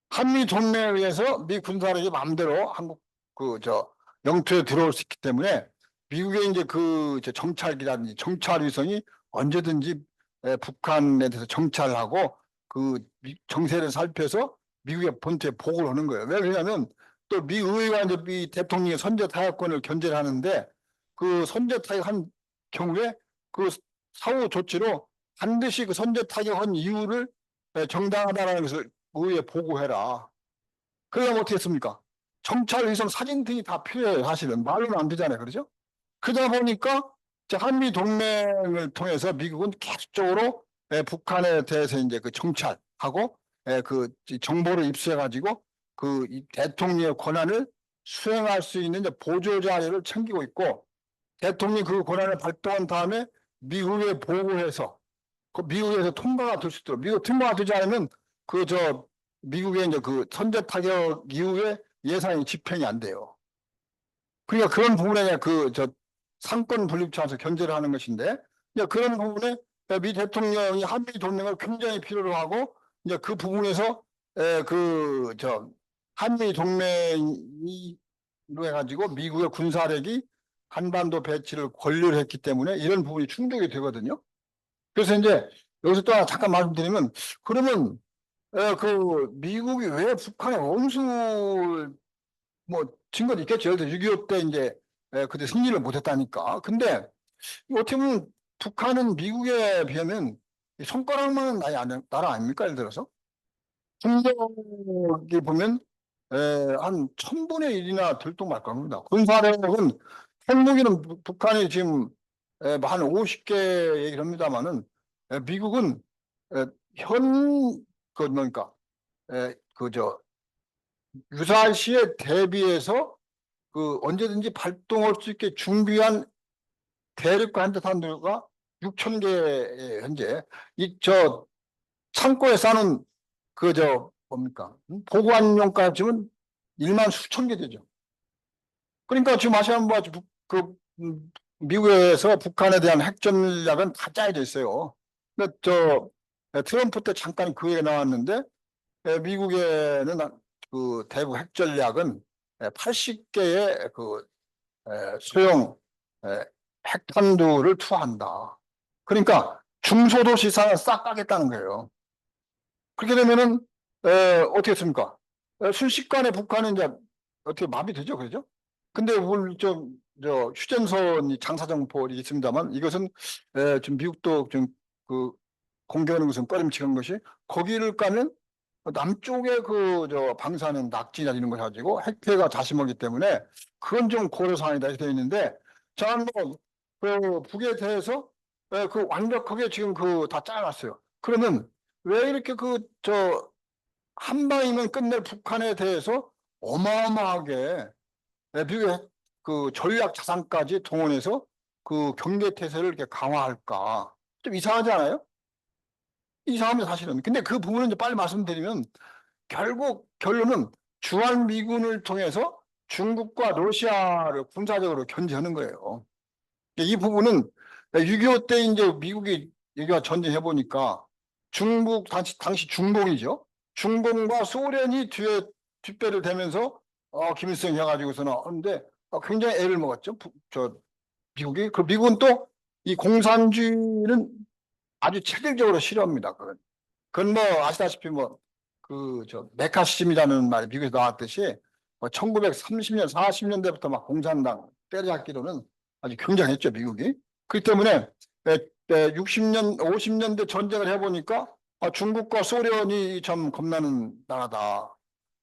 한미 동맹에 의해서 미 군사력이 마음대로 한국 영토에 들어올 수 있기 때문에 미국의 이제 정찰기라든지 정찰 위성이 언제든지 북한에 대해서 정찰하고 그 정세를 살펴서 미국의 본토에 보고를 하는 거예요. 왜 그러냐면 또 미 의회가 이제 미 대통령의 선제 타격권을 견제를 하는데 그 선제 타격한 경우에 그 사후 조치로 반드시 그 선제 타격한 이유를 정당하다라는 것을 의회에 보고해라. 그러려면 어떻게 했습니까? 정찰 위성 사진 등이 다 필요해요. 사실은 말로는 안 되잖아요. 그렇죠? 그러다 보니까 이제 한미 동맹을 통해서 미국은 계속적으로 북한에 대해서 이제 그 정찰하고 그 정보를 입수해가지고 그 대통령의 권한을 수행할 수 있는 이제 보조 자료를 챙기고 있고 대통령이 그 권한을 발동한 다음에 미국에 보고해서 그 미국에서 통과가 될 수 있도록 미국 통과가 되지 않으면 미국의 이제 그 선제 타격 이후에 예산이 집행이 안 돼요. 그러니까 그런 부분에 상권 분립 차원에서 견제를 하는 것인데 이제 그런 부분에 미 대통령이 한미 동맹을 굉장히 필요로 하고 이제 그 부분에서 한미 동맹이 해가지고 미국의 군사력이 한반도 배치를 권유를 했기 때문에 이런 부분이 충족이 되거든요. 그래서 이제 여기서 또 하나 잠깐 말씀드리면 그러면 그 미국이 왜 북한의 원수를 뭐 증거도 있겠죠. 예를 들어 6.25 때 이제 그때 승리를 못했다니까. 근데 어떻게 보면 북한은 미국에 비하면 손가락만한 나라 아닙니까? 예를 들어서 군력이 보면 한 1000분의 1이나 들통말 겁니다. 군사력은 핵무기는 북한이 지금 한 50개 얘기를 합니다만은 미국은 뭡니까 유사시에 대비해서 그 언제든지 발동할 수 있게 준비한 대륙과 한자탄두가 6,000개 현재 창고에 싸는 뭡니까 보관용까지 지금 1만 수천 개 되죠. 그러니까 지금 아시안부가 미국에서 북한에 대한 핵 전략은 다 짜여져 있어요. 근데 트럼프 때 잠깐 그 얘기 나왔는데 미국에는 그 대북 핵 전략은 80개의 소형 핵탄두를 투하한다. 그러니까 중소도시 산을 싹 까겠다는 거예요. 그렇게 되면은 어떻게 했습니까? 순식간에 북한은 이제 어떻게 마비되죠, 그죠? 근데 오늘 저 휴전선이 장사정포 있습니다만 이것은 좀 미국도 좀 그 공개하는 것은 꺼림칙한 것이 거기를 가면 남쪽에 그 저 방사능 낙지나 이런 거 가지고 핵폐가 자심하기 때문에 그건 좀 고려 사항이다 이렇게 되어 있는데 저는 뭐그 북에 대해서 그 완벽하게 지금 그 다 짜놨어요. 그러면 왜 이렇게 그 저 한 방이면 끝낼 북한에 대해서 어마어마하게 미국의 그 전략 자산까지 동원해서 그 경계 태세를 이렇게 강화할까? 좀 이상하지 않아요? 이상합니다, 사실은. 근데 그 부분은 이제 빨리 말씀드리면 결국 결론은 주한미군을 통해서 중국과 러시아를 군사적으로 견제하는 거예요. 이 부분은 6.25 때 이제 미국이 여기와 전쟁해 보니까 중국 당시 중공이죠. 중공과 소련이 뒤에 뒷배를 대면서 김일성 해가지고서는 하는데 굉장히 애를 먹었죠. 미국이. 그 미국은 또 이 공산주의는 아주 체계적으로 싫어합니다. 그건 뭐 아시다시피 뭐 그 저 메카시즘이라는 말이 미국에서 나왔듯이 뭐 1930년, 40년대부터 막 공산당 때려잡기로는 아주 굉장했죠, 미국이. 그렇기 때문에 60년, 50년대 전쟁을 해보니까 중국과 소련이 참 겁나는 나라다.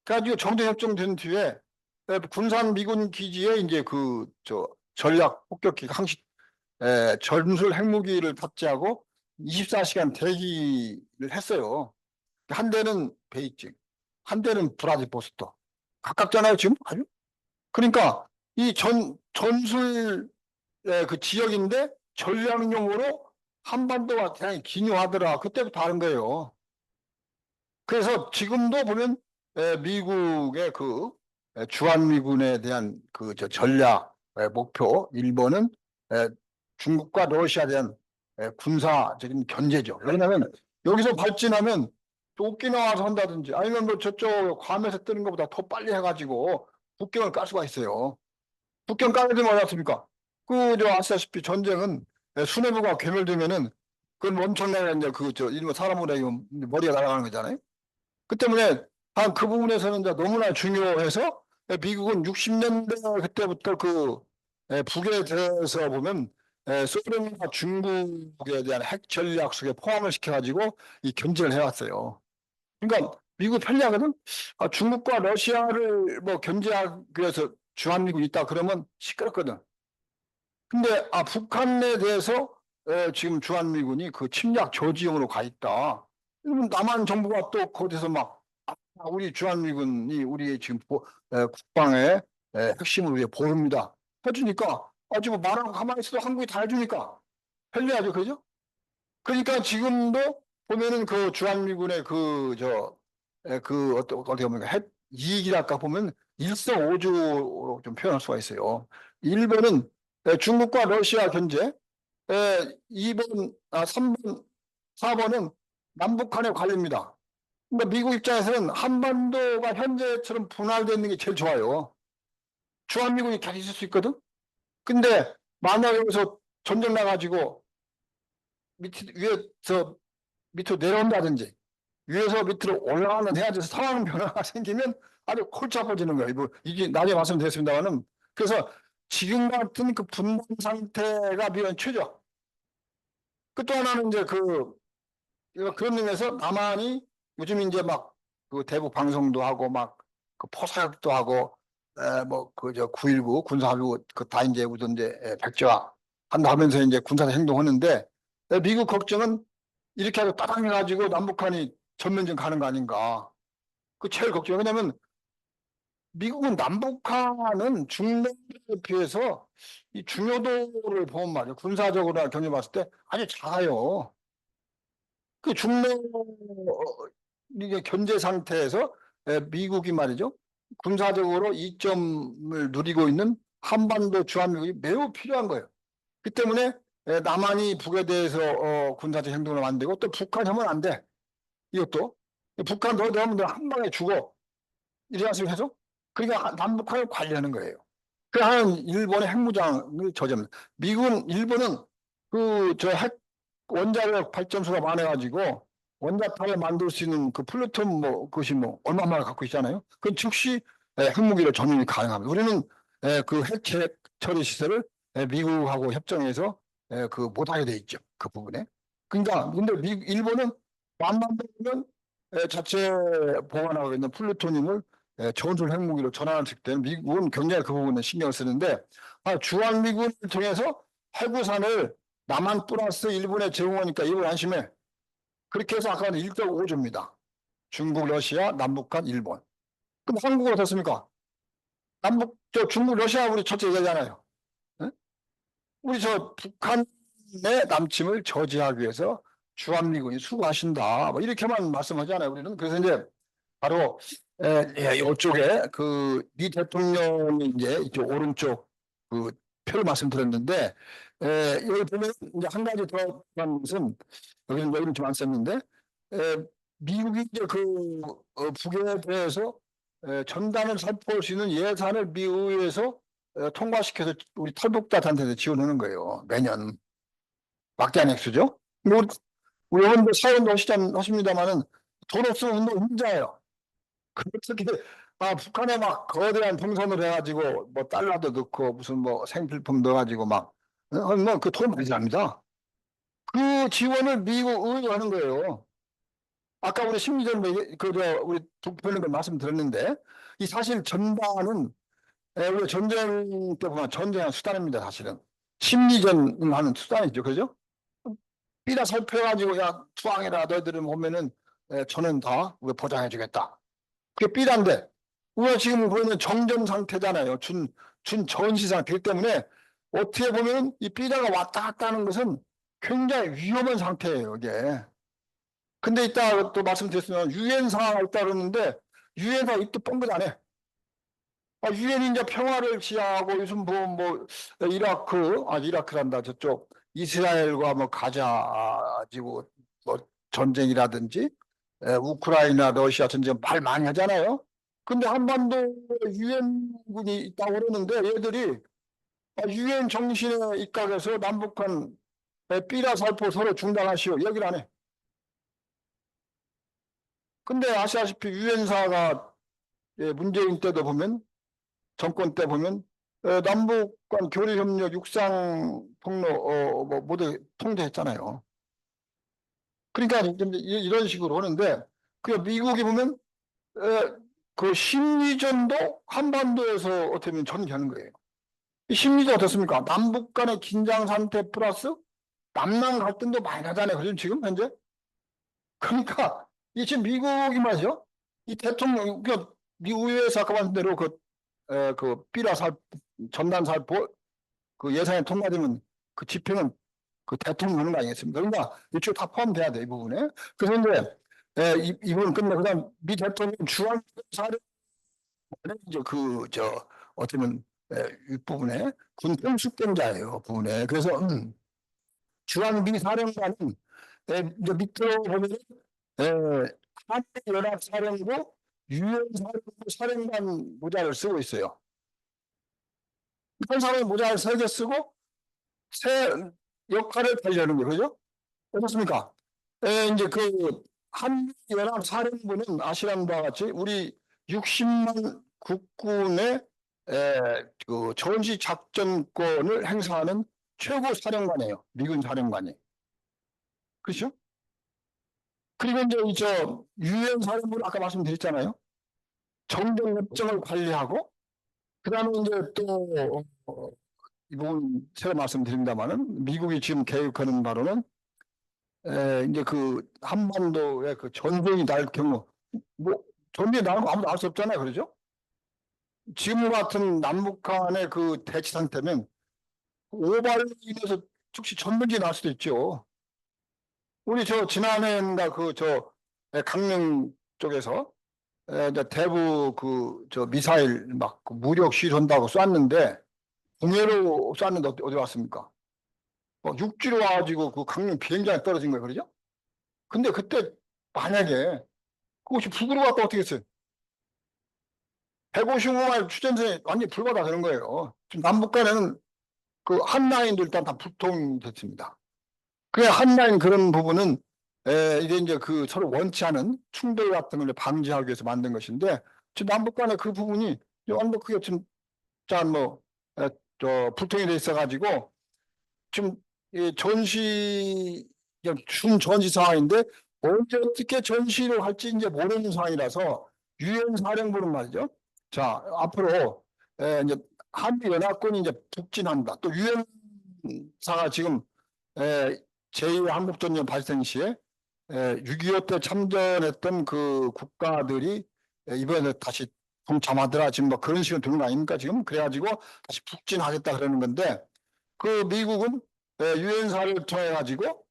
그래가지고 정전협정 뒤에 군산 미군 기지에 이제 그 저 전략 폭격기 항시 전술 핵무기를 탑재하고 24시간 대기를 했어요. 한 대는 베이징, 한 대는 브라디보스토크. 가깝잖아요, 지금 아주. 그러니까 이 전술 그 지역인데 전략용으로 한반도가 대단히 기묘하더라. 그때부터 다른 거예요. 그래서 지금도 보면 미국의 그 주한미군에 대한 그 저 전략 목표 1번은 중국과 러시아에 대한 군사적인 견제죠. 왜냐하면 여기서 발진하면 또 오키나와에서 한다든지 아니면 뭐 저쪽 괌에서 뜨는 것보다 더 빨리 해가지고 북경을 깔 수가 있어요. 북경 깔게 되면 어떻습니까? 저 아시다시피 전쟁은 수뇌부가 괴멸되면은 그건 엄청나게 이제 그저 이런 사람으로 머리가 날아가는 거잖아요. 그 때문에 그 부분에서는 이제 너무나 중요해서 미국은 60년대 그때부터 그 북에 대해서 보면 소련과 중국에 대한 핵 전략 속에 포함을 시켜가지고 이 견제를 해왔어요. 그러니까 미국 편리하거든. 중국과 러시아를 뭐 견제하기 위해서 주한미군이 있다 그러면 시끄럽거든. 근데 북한에 대해서 지금 주한미군이 그 침략 저지형으로 가 있다. 그러면 남한 정부가 또 거기서 막 우리 주한미군이 우리 지금 국방의 핵심을 위해 보릅니다. 해주니까 지금 말하고 가만히 있어도 한국이 다 해주니까 편리하죠, 그죠? 그러니까 지금도 보면은 그 주한미군의 어떻게 보면 핵 이익이랄까 보면 일석오조로 좀 표현할 수가 있어요. 1번은 중국과 러시아 견제, 2번, 3번, 4번은 남북한의 관리입니다. 그러니까 미국 입장에서는 한반도가 현재처럼 분할되어 있는 게 제일 좋아요. 주한미군이 계속 있을 수 있거든. 근데 만약 여기서 전쟁 나가지고 위에서 밑으로 내려온다든지 위에서 밑으로 올라가는 해야지 상황 변화가 생기면 아주 골치 아파지는 거예요. 이게 나중에 말씀드렸습니다만은 그래서 지금 같은 그 분단 상태가 미연 최저. 그 또 하나는 이제 그런 의미에서 남한이 요즘 이제 막 그 대북 방송도 하고 막 그 포사협도 하고 뭐그저 9.19 군사합의 그다 이제 우선 이제 백제화 한다 하면서 이제 군사적 행동하는데 미국 걱정은 이렇게 하고 따당 해가지고 남북한이 전면전 가는 거 아닌가. 그 제일 걱정이에요. 왜냐면 미국은 남북한은 중국에 비해서 이 중요도를 보면 말이에요. 군사적으로나 경제 봤을 때 아주 작아요. 그 중로 이게 견제 상태에서 미국이 말이죠. 군사적으로 이점을 누리고 있는 한반도 주한미군이 매우 필요한 거예요. 그 때문에 남한이 북에 대해서 군사적 행동을 안 되고 또 북한 하면 안 돼. 이것도 북한 너 내가 한 방에 죽어. 이런 식으로 해서 그러니까 남북한을 관리하는 거예요. 그 하는 일본의 핵무장을 저지합니다. 미국은 일본은 그 저 핵 원자력 발전소가 많아가지고 원자탄을 만들 수 있는 그 플루톤 뭐 그것이 뭐 얼마나 갖고 있잖아요. 그 즉시 핵무기를 전용이 가능합니다. 우리는 그 핵 처리 시설을 미국하고 협정해서 그 못하게 돼 있죠. 그 부분에. 그러니까 근데 일본은 만만 되면 자체 보관하고 있는 플루토늄을 전술 핵무기로 전환할 때는 미국은 굉장히 그 부분에 신경을 쓰는데 주한미군을 통해서 해구산을 남한 플러스 일본에 제공하니까 일본 안심해. 그렇게 해서 아까는 1.5조입니다. 중국, 러시아, 남북한, 일본. 그럼 한국은 어떻습니까? 중국, 러시아 우리 첫째 얘기잖아요. 응? 우리 북한의 남침을 저지하기 위해서 주한미군이 수고하신다. 뭐 이렇게만 말씀하잖아요. 우리는. 그래서 이제 바로 이쪽에 미 대통령이 이제 이쪽 오른쪽 그 표를 말씀드렸는데 여기 보면 이제 한 가지 더 중요한 것은 여기는 좀 안 썼는데 미국이 이제 북에 대해서 전단을 살포할 수 있는 예산을 미 의회에서 통과시켜서 우리 탈북자한테 지원하는 거예요. 매년 막대한 액수죠. 근데 우리 의원들 사연도 하십니다만은 돈 없으면 운동 혼자예요. 그렇게 북한에 막 거대한 동선을 해가지고 뭐 달러도 넣고 무슨 뭐 생필품 넣어가지고 막 그 돈 많이 납니다. 그 지원을 미국 의회가 하는 거예요. 아까 우리 심리전 우리 북편의 말씀드렸는데 이 사실 전단은 우리 전쟁 때 보면 전쟁한 수단입니다. 사실은 심리전하는 수단이죠, 그죠? 삐라 살펴가지고 야 투항해라 너희들은 보면은 저는 다 우리 보장해주겠다. 그게 삐란데 우리가 지금 보면 정전 상태잖아요. 준 전시 상태이기 때문에 어떻게 보면 이 삐라가 왔다 갔다 하는 것은 굉장히 위험한 상태예요, 이게. 근데 이따 또 말씀드렸으면 유엔사가 있다 그러는데 유엔사 입도 뻥긋 안 해. 유엔이 이제 평화를 지향하고 요즘 뭐 이라크란다 저쪽 이스라엘과 뭐 가자지고 뭐 전쟁이라든지 우크라이나 러시아 전쟁 말 많이 하잖아요. 근데 한반도에 유엔군이 있다고 그러는데 얘들이 유엔 정신에 입각해서 남북한 삐라 살포 서로 중단하시오 얘기를 안 해. 근데 아시다시피 유엔사가 문재인 때도 보면 정권 때 보면 남북 간 교류협력 육상 통로 뭐 모두 통제했잖아요. 그러니까 이런 식으로 하는데 그 미국이 보면 그 심리전도 한반도에서 어떻게 보면 전개하는 거예요. 이 심리전 어떻습니까? 남북 간의 긴장 상태 플러스 남남 갈등도 많이 나잖아요. 그죠? 지금 현재. 그러니까 이 지금 미국이 말이죠. 이 대통령 미국 의회에서 아까 말씀 대로 그 삐라 전단 살포 그 예산이 통과되면 그 집행은 그 대통령 하는 거 아니겠습니까? 그러니까 이쪽 다 포함돼야 돼, 이 부분에. 그래서 이제 이 부분 끝내 그다음 미 대통령 주한 사례 이제 어떻게 보면 윗부분에 군 통수권자예요, 부분에. 그래서 주한 미 사령관은 이제 밑으로 보면 한미연합사령부 유엔사령부 사령관 모자를 쓰고 있어요. 한 사람이 모자를 3개 쓰고 새 역할을 하려는 거예요. 그죠? 어떻습니까? 이제 한미연합사령부는 아시는 바와 같이 우리 60만 국군의 그 전시작전권을 행사하는 최고 사령관이에요. 미군 사령관이. 그렇죠? 그리고 이제 유엔 사령부는 아까 말씀드렸잖아요. 정전협정을 관리하고 그다음에 이제 또 이 부분 새로 말씀드립니다만은 미국이 지금 계획하는 바로는 이제 한반도에 전쟁이 날 경우 뭐 전쟁이 나는 거 아무도 알 수 없잖아요, 그렇죠? 지금 같은 남북한의 그 대치 상태면 오발로 인해서 즉시 전쟁이 날 수도 있죠. 우리 지난해인가 강릉 쪽에서 이제 대부 미사일 막 무력 시위한다고 쐈는데 공해로 쐈는데 어디 왔습니까? 육지로 와가지고 그 강릉 비행장에 떨어진 거예요, 그러죠? 근데 그때 만약에 그것이 북으로 갔다 어떻게 했어요? 155마일 추전선이 완전히 불바다 되는 거예요. 지금 남북 간에는 그 한라인도 일단 다 불통됐습니다. 그래 한라인 그런 부분은 이제 서로 원치 않은 충돌 같은 걸 방지하기 위해서 만든 것인데 지금 남북 간의 그 부분이 완벽하게 지금 짠 불통이 돼 있어가지고 지금 이 준전시 상황인데 언제 어떻게 전시를 할지 이제 모르는 상황이라서 유엔 사령부는 말이죠. 자, 앞으로 이제 한미 연합군이 이제 북진한다. 또 유엔사가 지금 제2 한국전쟁 발생 시에 6.25 때 참전했던 그 국가들이 이번에 다시 동참하더라. 지금 뭐 그런 식으로 되는 거 아닙니까? 지금 그래가지고 다시 북진하겠다 그러는 건데 그 미국은 유엔사를 통해 가지고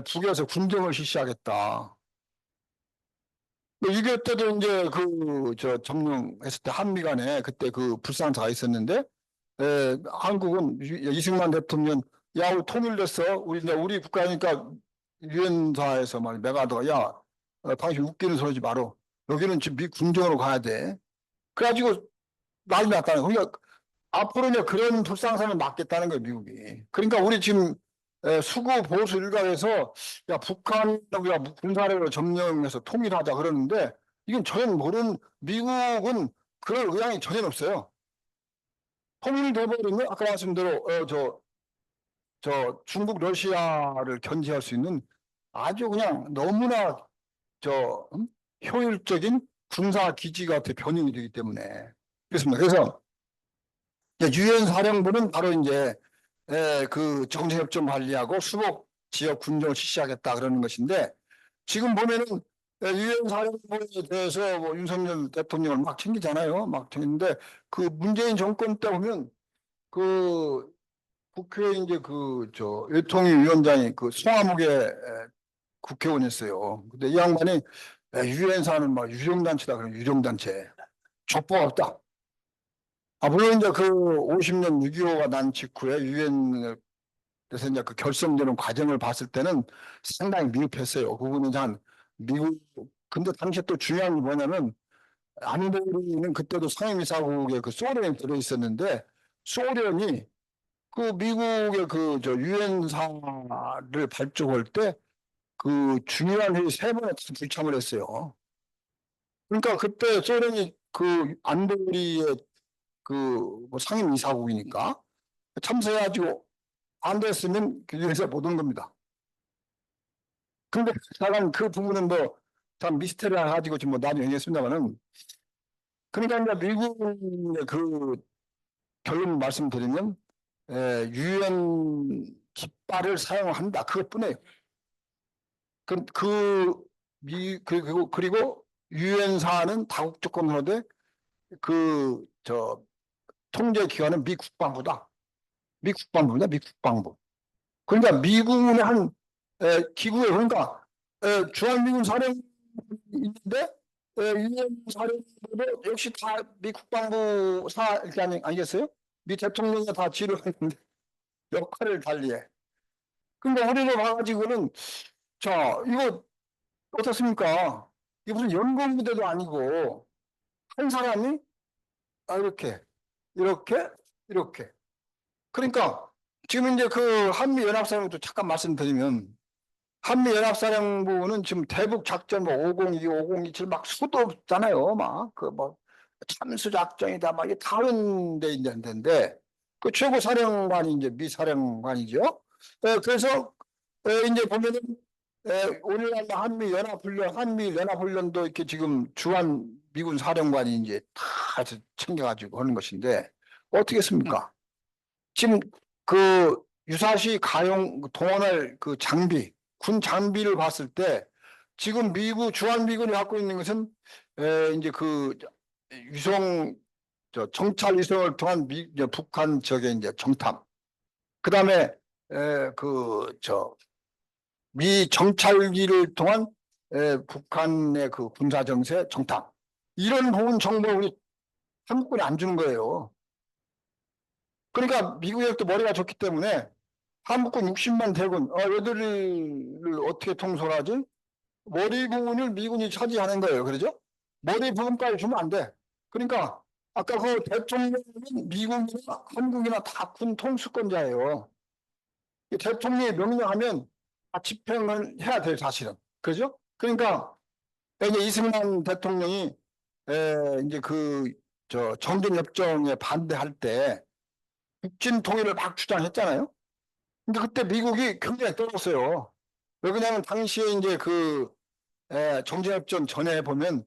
북에서 군정을 실시하겠다. 6.25 때도 이제 점령했을 때 한미 간에 그때 그 불상사가 있었는데 한국은 이승만 대통령 야 우리 통일됐어. 우리 국가니까 유엔사에서 말 메가더가 야 당신 웃기는 소리 하지 마라. 여기는 지금 미 군정으로 가야 돼. 그래가지고 난리 났다는 거야. 그러니까 앞으로 이제 그런 불상사는 막겠다는 거예요, 미국이. 그러니까 우리 지금 수구 보수 일각에서 야 북한 우리가 군사력으로 점령해서 통일하자 그러는데 이건 전혀 모르는 미국은 그럴 의향이 전혀 없어요. 통일돼버리면 아까 말씀대로 중국 러시아를 견제할 수 있는 아주 그냥 너무나 효율적인 군사 기지가 변형이 되기 때문에 그렇습니다. 그래서 유엔 사령부는 바로 이제 그 정세협정 관리하고 수복 지역 군정을 실시하겠다 그러는 것인데 지금 보면은 유엔 사령부에 대해서 뭐 윤석열 대통령을 막 챙기잖아요. 막 챙기는데 그 문재인 정권 때 보면 그 국회 이제 외통위 위원장이 그 송화무계 국회의원이었어요. 근데 이 양반이 유엔사는 막 유령단체다 그러면 유령단체 족보가 없다. 물론 이제 그 50년 6.25가 난 직후에 유엔에서 이제 그 결성되는 과정을 봤을 때는 상당히 미흡했어요. 그거는 미국, 근데 당시에 또 중요한 게 뭐냐면 안보리는 그때도 상임이사국에 그 소련이 들어있었는데 소련이 그 미국의 유엔사를 발족할 때 그 중요한 회의 3번에 불참을 했어요. 그러니까 그때 소련이 그 안보리의 뭐 상임이사국이니까 참석해가지고 안 됐으면 그 유엔사 못 온 겁니다. 근데 약간 그 부분은 뭐 참 미스테리해 가지고 지금 뭐 나중에 얘기했습니다만은 그러니까 이제 미국의 그 결론 말씀드리면 유엔 깃발을 사용한다 그것뿐이에요. 그리고 유엔사는 다국조건으로 돼 통제 기관은 미 국방부다. 미 국방부. 그러니까 미군의 한 기구에 그러니까 주한미군 사령부 있는데 유엔 사령부도 역시 다 미 국방부 아니겠어요? 미 대통령이 다 지휘하는데 역할을 달리해. 그러니까 우리로 봐가지고는 자 이거 어떻습니까? 이게 무슨 연공부대도 아니고 한 사람이 이렇게 이렇게 그러니까 지금 이제 그 한미연합사령부도 잠깐 말씀드리면 한미연합사령부는 지금 대북 작전 뭐 502, 5027 막 수도 없잖아요. 막 그 뭐 참수 작전이다 막 이게 다른 데 있는데 그 최고 사령관이 이제 미 사령관이죠. 그래서 이제 보면은 오늘날 한미연합훈련도 이렇게 지금 주한 미군 사령관이 이제 다 챙겨가지고 하는 것인데 어떻겠습니까? 지금 그 유사시 가용 동원할 그 장비, 군 장비를 봤을 때 지금 주한 미군이 갖고 있는 것은 이제 그 정찰 위성을 통한 북한 이제 정탐. 그다음에 미 정찰기를 통한 북한의 그 군사 정세 정탐. 이런 부분 정보를 우리 한국군이 안 주는 거예요. 그러니까 미국이 또 머리가 좋기 때문에 한국군 60만 대군, 얘들을 어떻게 통솔하지? 머리 부분을 미군이 차지하는 거예요. 그러죠? 머리 부분까지 주면 안 돼. 그러니까 아까 그 대통령은 미국이나 한국이나 다 군 통수권자예요. 대통령이 명령하면 다 집행을 해야 돼, 사실은. 그죠? 그러니까 이제 이승만 대통령이 이제 저 정전협정에 반대할 때 북진 통일을 막 주장했잖아요. 근데 그때 미국이 굉장히 떨었어요. 왜 그러냐면 당시에 이제 그 정전협정 전에 보면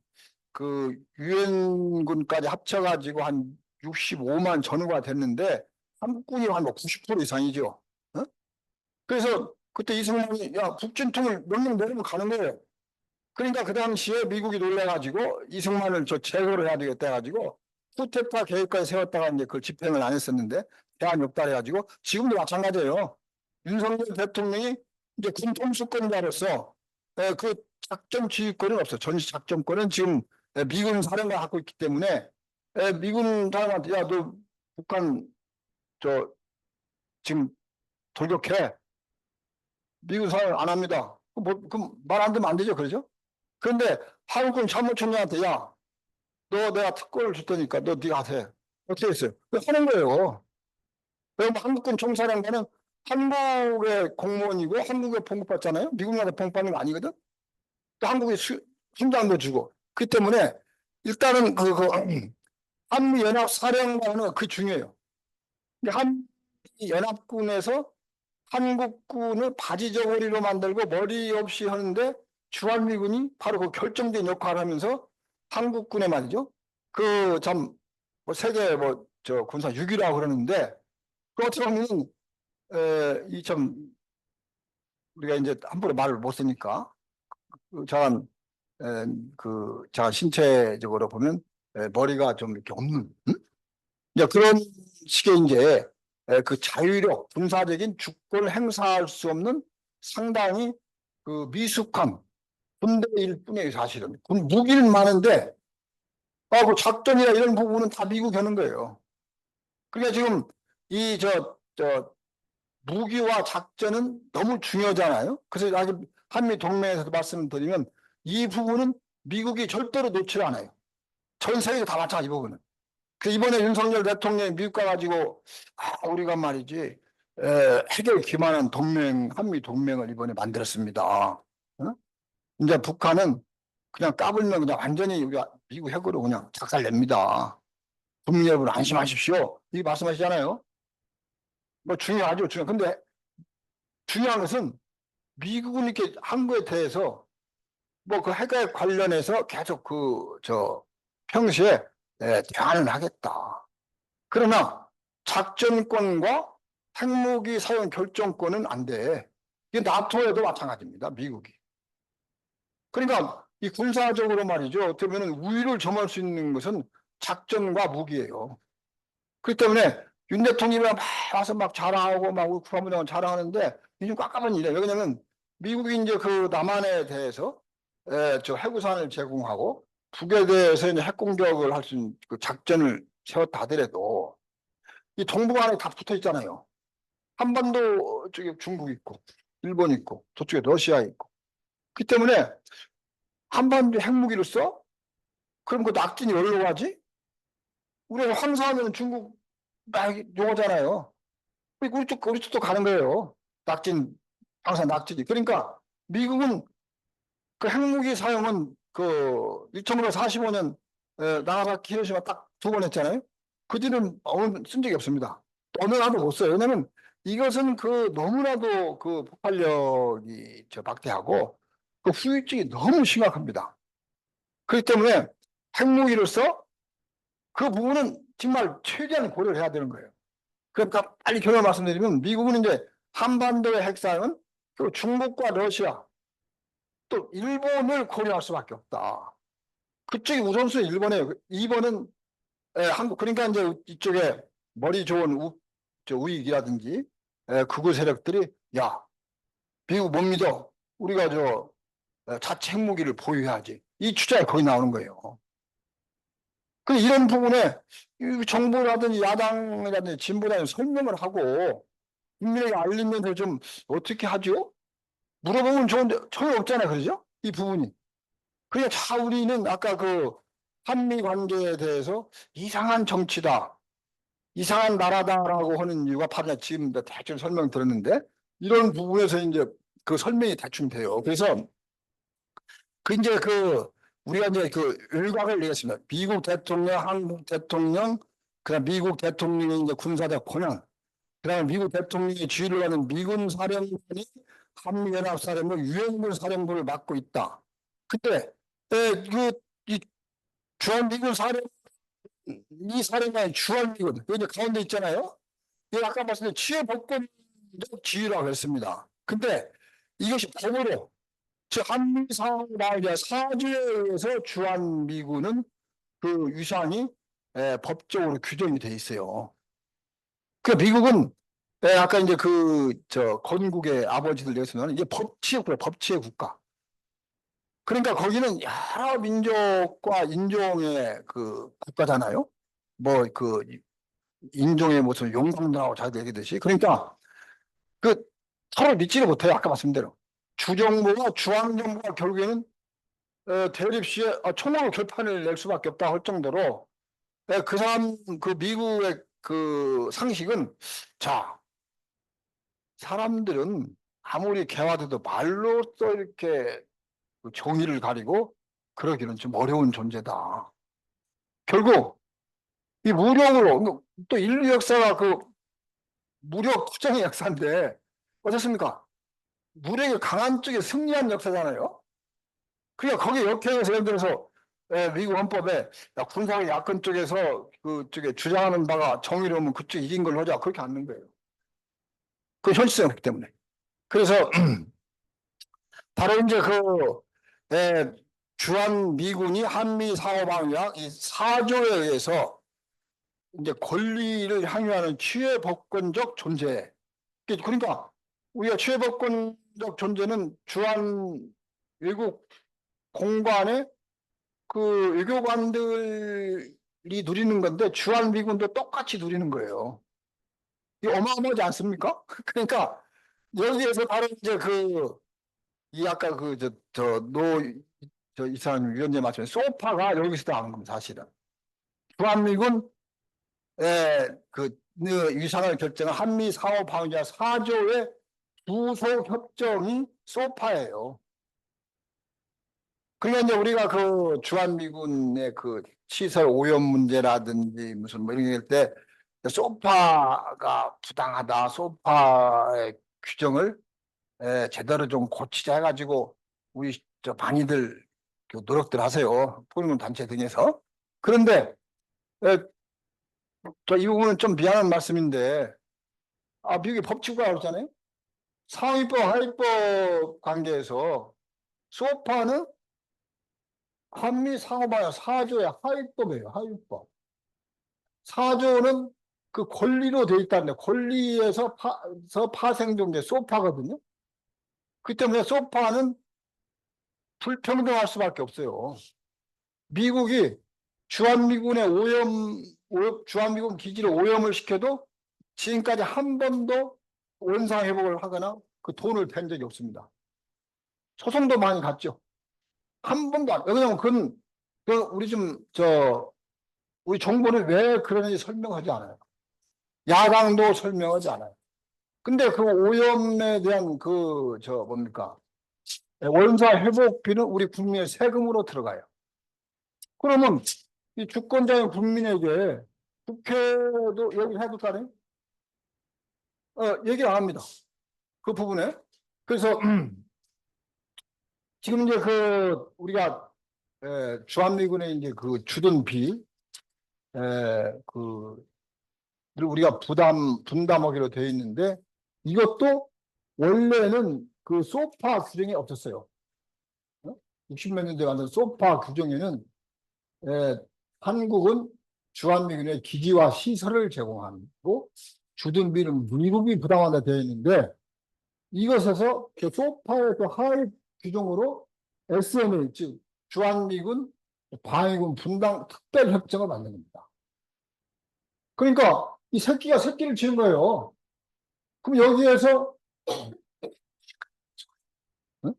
그 유엔군까지 합쳐가지고 한 65만 전후가 됐는데 한국군이 한 90% 이상이죠. 어? 그래서 그때 이승만이 야 북진 통일 명령 내리면 가는 거예요. 그러니까 그 당시에 미국이 놀래가지고 이승만을 저 제거를 해야 되겠다 해가지고 쿠데타 계획까지 세웠다가 이제 그걸 집행을 안 했었는데 대안이 없다 해가지고 지금도 마찬가지예요. 윤석열 대통령이 이제 군 통수권자로서 그 작전 지휘권은 없어. 전시 작전권은 지금 미군 사령관 갖고 있기 때문에 미군 사령관한테 야 너 북한 저 지금 돌격해. 미군 사령 안 합니다. 그럼 말 안 듣면 안 되죠, 그러죠? 그런데 한국군 참모총장한테 야, 너 내가 특권을 줄 테니까 너 네가 하세. 어떻게 했어요? 왜 하는 거예요? 왜냐면 한국군 총사령관은 한국의 공무원이고 한국에 봉급받잖아요. 미국 나라 봉급받는 거 아니거든. 또 한국에 훈장도 주고. 그 때문에 일단은 한미연합사령관은 그 중요해요. 한미연합군에서 한국군을 바지저고리로 만들고 머리 없이 하는데 주한미군이 바로 그 결정된 역할을 하면서 한국군에 말이죠. 그 참 뭐 세계 뭐 저 군사 6위라고 그러는데 그 어떻게 보면 이 참 우리가 이제 함부로 말을 못 쓰니까 그 저한 그 저한 신체적으로 보면 머리가 좀 이렇게 없는 이제 그런 식의 이제 그 자유력, 군사적인 주권을 행사할 수 없는 상당히 그 미숙한 군대일 뿐이에요, 사실은. 무기는 많은데, 그 작전이나 이런 부분은 다 미국이 하는 거예요. 그러니까 지금 이, 무기와 작전은 너무 중요하잖아요. 그래서 아직 한미 동맹에서도 말씀드리면 이 부분은 미국이 절대로 놓지 않아요. 전 세계도 다 마찬가지, 이 부분은. 그 이번에 윤석열 대통령이 미국 가가지고 우리가 말이지 핵에 기반한 동맹 한미 동맹을 이번에 만들었습니다. 어? 이제 북한은 그냥 까불면 그냥 완전히 우리가 미국 핵으로 그냥 작살냅니다. 국민 여러분 안심하십시오. 이게 말씀하시잖아요. 뭐 중요하죠, 중요. 근데 중요한 것은 미국은 이렇게 한 거에 대해서 뭐 그 핵에 관련해서 계속 평시에 대안을 하겠다. 그러나 작전권과 핵무기 사용 결정권은 안 돼. 이게 나토에도 마찬가지입니다. 미국이. 그러니까 이 군사적으로 말이죠. 어떻게 보면 우위를 점할 수 있는 것은 작전과 무기예요. 그렇기 때문에 윤 대통령이 막 와서 막 자랑하고 막 우리 국방부장관 자랑하는데 이게 좀 깝깝한 일이에요. 왜냐하면 미국이 이제 그 남한에 대해서 저 해구산을 제공하고 북에 대해서 이제 핵 공격을 할 수 있는 그 작전을 세웠다 하더라도 이 동북안에 다 붙어 있잖아요. 한반도 쪽에 중국 있고, 일본 있고, 저쪽에 러시아 있고. 그 때문에 한반도 핵무기를 써? 그럼 그 낙진이 어디로 가지? 우리가 황사하면 중국 막 용어잖아요. 우리 쪽도 가는 거예요. 낙진, 항상 낙진이. 그러니까 미국은 그 핵무기 사용은 그 1945년 나가사키 히로시마 딱 2번 했잖아요. 그 뒤는 쓴 적이 없습니다. 어느 나라도 못 써요. 왜냐면 이것은 그 너무나도 그 폭발력이 막대하고 그 후유증이 너무 심각합니다. 그렇기 때문에 핵무기를 써? 그 부분은 정말 최대한 고려를 해야 되는 거예요. 그러니까 빨리 결론을 말씀드리면 미국은 이제 한반도의 핵사용은 그리고 중국과 러시아 또 일본을 고려할 수밖에 없다. 그쪽이 우선순위 1번이에요. 2번은 한국. 그러니까 이제 이쪽에 머리 좋은 우익이라든지 극우 세력들이 야 미국 못 믿어. 우리가 자체 핵무기를 보유해야지. 이 주장이 거의 나오는 거예요. 그 이런 부분에 정부라든지 야당이라든지 진보당이 설명을 하고 국민에게 알리면서 좀 어떻게 하죠? 물어보면 좋은데 전혀 없잖아요. 그러죠? 이 부분이. 그냥 자 우리는 아까 그 한미 관계에 대해서 이상한 정치다. 이상한 나라다라고 하는 이유가 바로 지금 대충 설명 들었는데 이런 부분에서 이제 그 설명이 대충 돼요. 그래서 그 이제 우리가 이제 그 일각을 내겠습니다. 미국 대통령, 한국 대통령, 그다음 미국 대통령의 이제 군사적 권한, 그다음에 미국 대통령의 지휘를 받는 미군 사령관이 한미연합사령부 유엔군 사령부를 맡고 있다. 근데 이 주한미군 사령 이 사령관이 주한미군 그 이제 가운데 있잖아요. 이 아까 말씀드린 치외복권적 지휘라고 했습니다. 근데 이것이 법으로 즉 한미사회의 사조에 의해서 주한미군은 그 위상이 법적으로 규정이 돼 있어요. 그 미국은 아까 이제 그 저 건국의 아버지들 얘기했으면 이제 법치의 국가. 그러니까 거기는 여러 민족과 인종의 그 국가잖아요. 뭐 그 인종의 무슨 용광로라고 잘 얘기듯이. 그러니까 그 서로 믿지를 못해요. 아까 말씀대로 주정부와 중앙정부가 결국에는 대립 시에 총으로 결판을 낼 수밖에 없다 할 정도로 그 사람 그 미국의 그 상식은 자 사람들은 아무리 개화돼도 말로써 이렇게 그 정의를 가리고 그러기는 좀 어려운 존재다. 결국 이 무력으로 또 인류 역사가 그 무력 투쟁의 역사인데 어떻습니까? 무력이 강한 쪽에 승리한 역사잖아요. 그러니까 거기에 역행해서 예를 들어서 미국 헌법에 야, 군사가 약한 쪽에서 그쪽에 주장하는 바가 정의로우면 그쪽이 이긴 걸로 하자 그렇게 않는 거예요. 그 현실성이기 때문에. 그래서 바로 이제 주한 미군이 한미 상호방위학 이 사조에 의해서 이제 권리를 향유하는 취해법권적 존재. 그러니까 우리가 취해법권적 존재는 주한 외국 공관의 그 외교관들이 누리는 건데 주한미군도 똑같이 누리는 거예요. 이게 어마어마하지 않습니까? 그러니까 여기에서 바로 이제 이 아까 이 사람 위원님 말씀에 소파가 여기서 나오는 겁니다, 사실은. 주한미군 위상을 결정한 한미 사호 방위자 4조의 부속 협정이 소파예요. 그러니까 이제 우리가 그 주한미군의 그 시설 오염 문제라든지 무슨 뭐 이런 때 소파가 부당하다, 소파의 규정을 제대로 좀 고치자 해가지고 우리 저 많이들 그 노력들 하세요. 포용군 단체 등에서. 그런데 저 이 부분은 좀 미안한 말씀인데 미국이 법치국가 그러잖아요. 상위법, 하위법 관계에서 소파는 한미 상호방위 4조의 하위법이에요. 하위법. 4조는 그 권리로 돼 있다는데 권리에서 파생된 게 소파거든요. 그 때문에 소파는 불평등할 수밖에 없어요. 미국이 주한미군 기지를 오염을 시켜도 지금까지 한 번도 원상회복을 하거나 그 돈을 뺀 적이 없습니다. 소송도 많이 갔죠. 한 번도 안, 왜냐면 우리 정부는 왜 그러는지 설명하지 않아요. 야당도 설명하지 않아요. 근데 그 오염에 대한 원사 회복비는 우리 국민의 세금으로 들어가요. 그러면 이 주권자인 국민에게 국회도 얘기해도 따르요 얘기 안 합니다. 그 부분에. 그래서 지금 이제 우리가 주한미군의 이제 그 주둔 비, 우리가 분담하기로 되어 있는데 이것도 원래는 그 소파 규정이 없었어요. 60몇 년대 만든 소파 규정에는 한국은 주한미군의 기지와 시설을 제공하고 주둔비는 미국이 부담한다 되어 있는데 이것에서 그 소파의 그 하위 규정으로 SMA 즉 주한미군 방위군 분담 특별협정을 만든 겁니다. 그러니까 이 새끼가 새끼를 치는 거예요. 그럼 여기에서 응?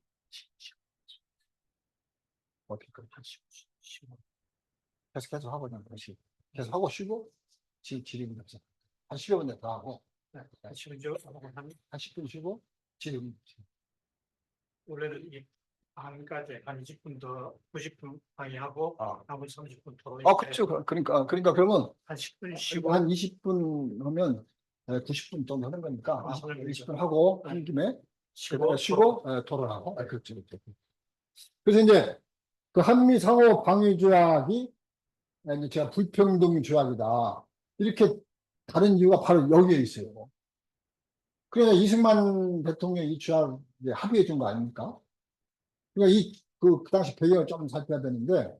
어떻게 그렇게 쉬고 계속 하고 그냥 다시 계속 하고 쉬고 지리면 없어. 한 10여 분 더 하고 네, 지금 저 한 10분 쉬고 지리면 원래는 이게 반까지 한 20분 더 90분 방해하고 아, 나머지 30분 토론. 그렇죠. 그러니까 그러면 한 10분 쉬고 한 20분 하면 90분 정도 하는 거니까 아, 20분 하고 네. 한 김에 쉬고 쉬고 토론하고. 그렇죠. 그렇죠. 그래서 이제 그 한미 상호 방위 조약이 이제 제가 불평등 조약이다. 이렇게 다른 이유가 바로 여기에 있어요. 그러니까 이승만 대통령이 이 조약 이제 합의해 준 거 아닙니까? 그러니까 그 당시 배경을 좀 살펴야 되는데,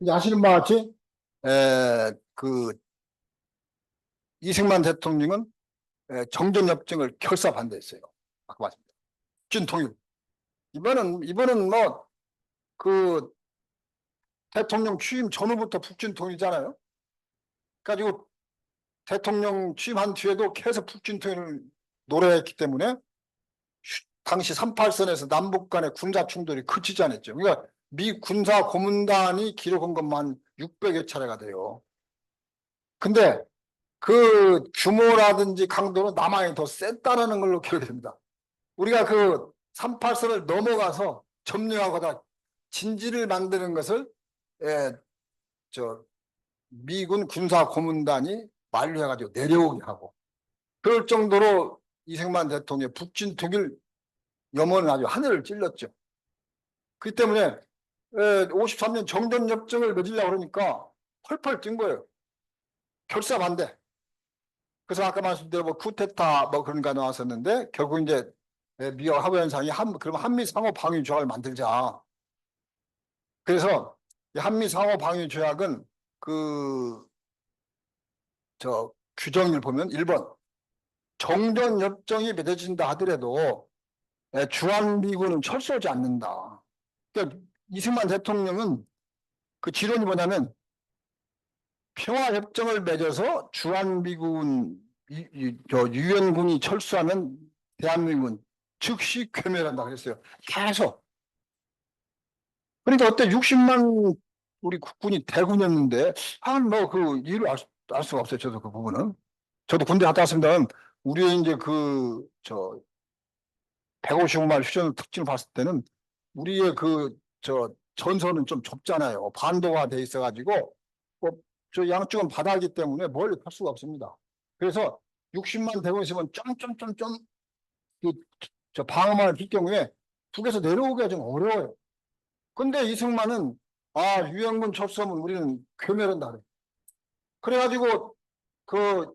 이제 아시는 바와 같이, 그, 이승만 대통령은 정전협정을 결사 반대했어요. 아까 말씀드린 북진통일. 이번은 뭐, 그, 대통령 취임 전후부터 북진통일이잖아요. 그래가지고 대통령 취임한 뒤에도 계속 북진통일을 노래했기 때문에 당시 38선에서 남북 간의 군사 충돌이 그치지 않았죠. 그러니까 미 군사 고문단이 기록한 것만 600여 차례가 돼요. 근데 그 규모라든지 강도는 남한이 더 셌다라는 걸로 기록이 됩니다. 우리가 그 38선을 넘어가서 점령하거나 진지를 만드는 것을 미군 군사 고문단이 만류해가지고 내려오게 하고, 그럴 정도로 이승만 대통령의 북진통일 염원은 아주 하늘을 찔렀죠. 그렇기 때문에 53년 정전협정을 맺으려고 그러니까 펄펄 뛴 거예요. 결사 반대. 그래서 아까 말씀드린 뭐 쿠데타 뭐 그런 거 나왔었는데, 결국 이제 미국 하부연상이 그러면 한미 상호 방위 조약을 만들자. 그래서 한미 상호 방위 조약은 규정을 보면 1번 정전협정이 맺어진다 하더라도 주한미군은 철수하지 않는다. 그러니까 이승만 대통령은 그 지론이 뭐냐면, 평화협정을 맺어서 주한미군 유엔군이 철수하면 대한민국은 즉시 괴멸한다 그랬어요. 계속. 그러니까 그때 60만 우리 국군이 대군이었는데 뭐 그 이유를 알 수가 없어요. 저도 그 부분은. 저도 군대 갔다 왔습니다. 우리 이제 155만 휴전 특징을 봤을 때는 우리의 전선은 좀 좁잖아요. 반도가 돼 있어가지고 저 양쪽은 바다이기 때문에 멀리 갈 수가 없습니다. 그래서 60만 대군 있으면 점점점점 방어만 할 경우에 북에서 내려오기가 좀 어려워요. 근데 이승만은 유엔군 철수하면 우리는 괴멸한다 그래. 그래가지고 그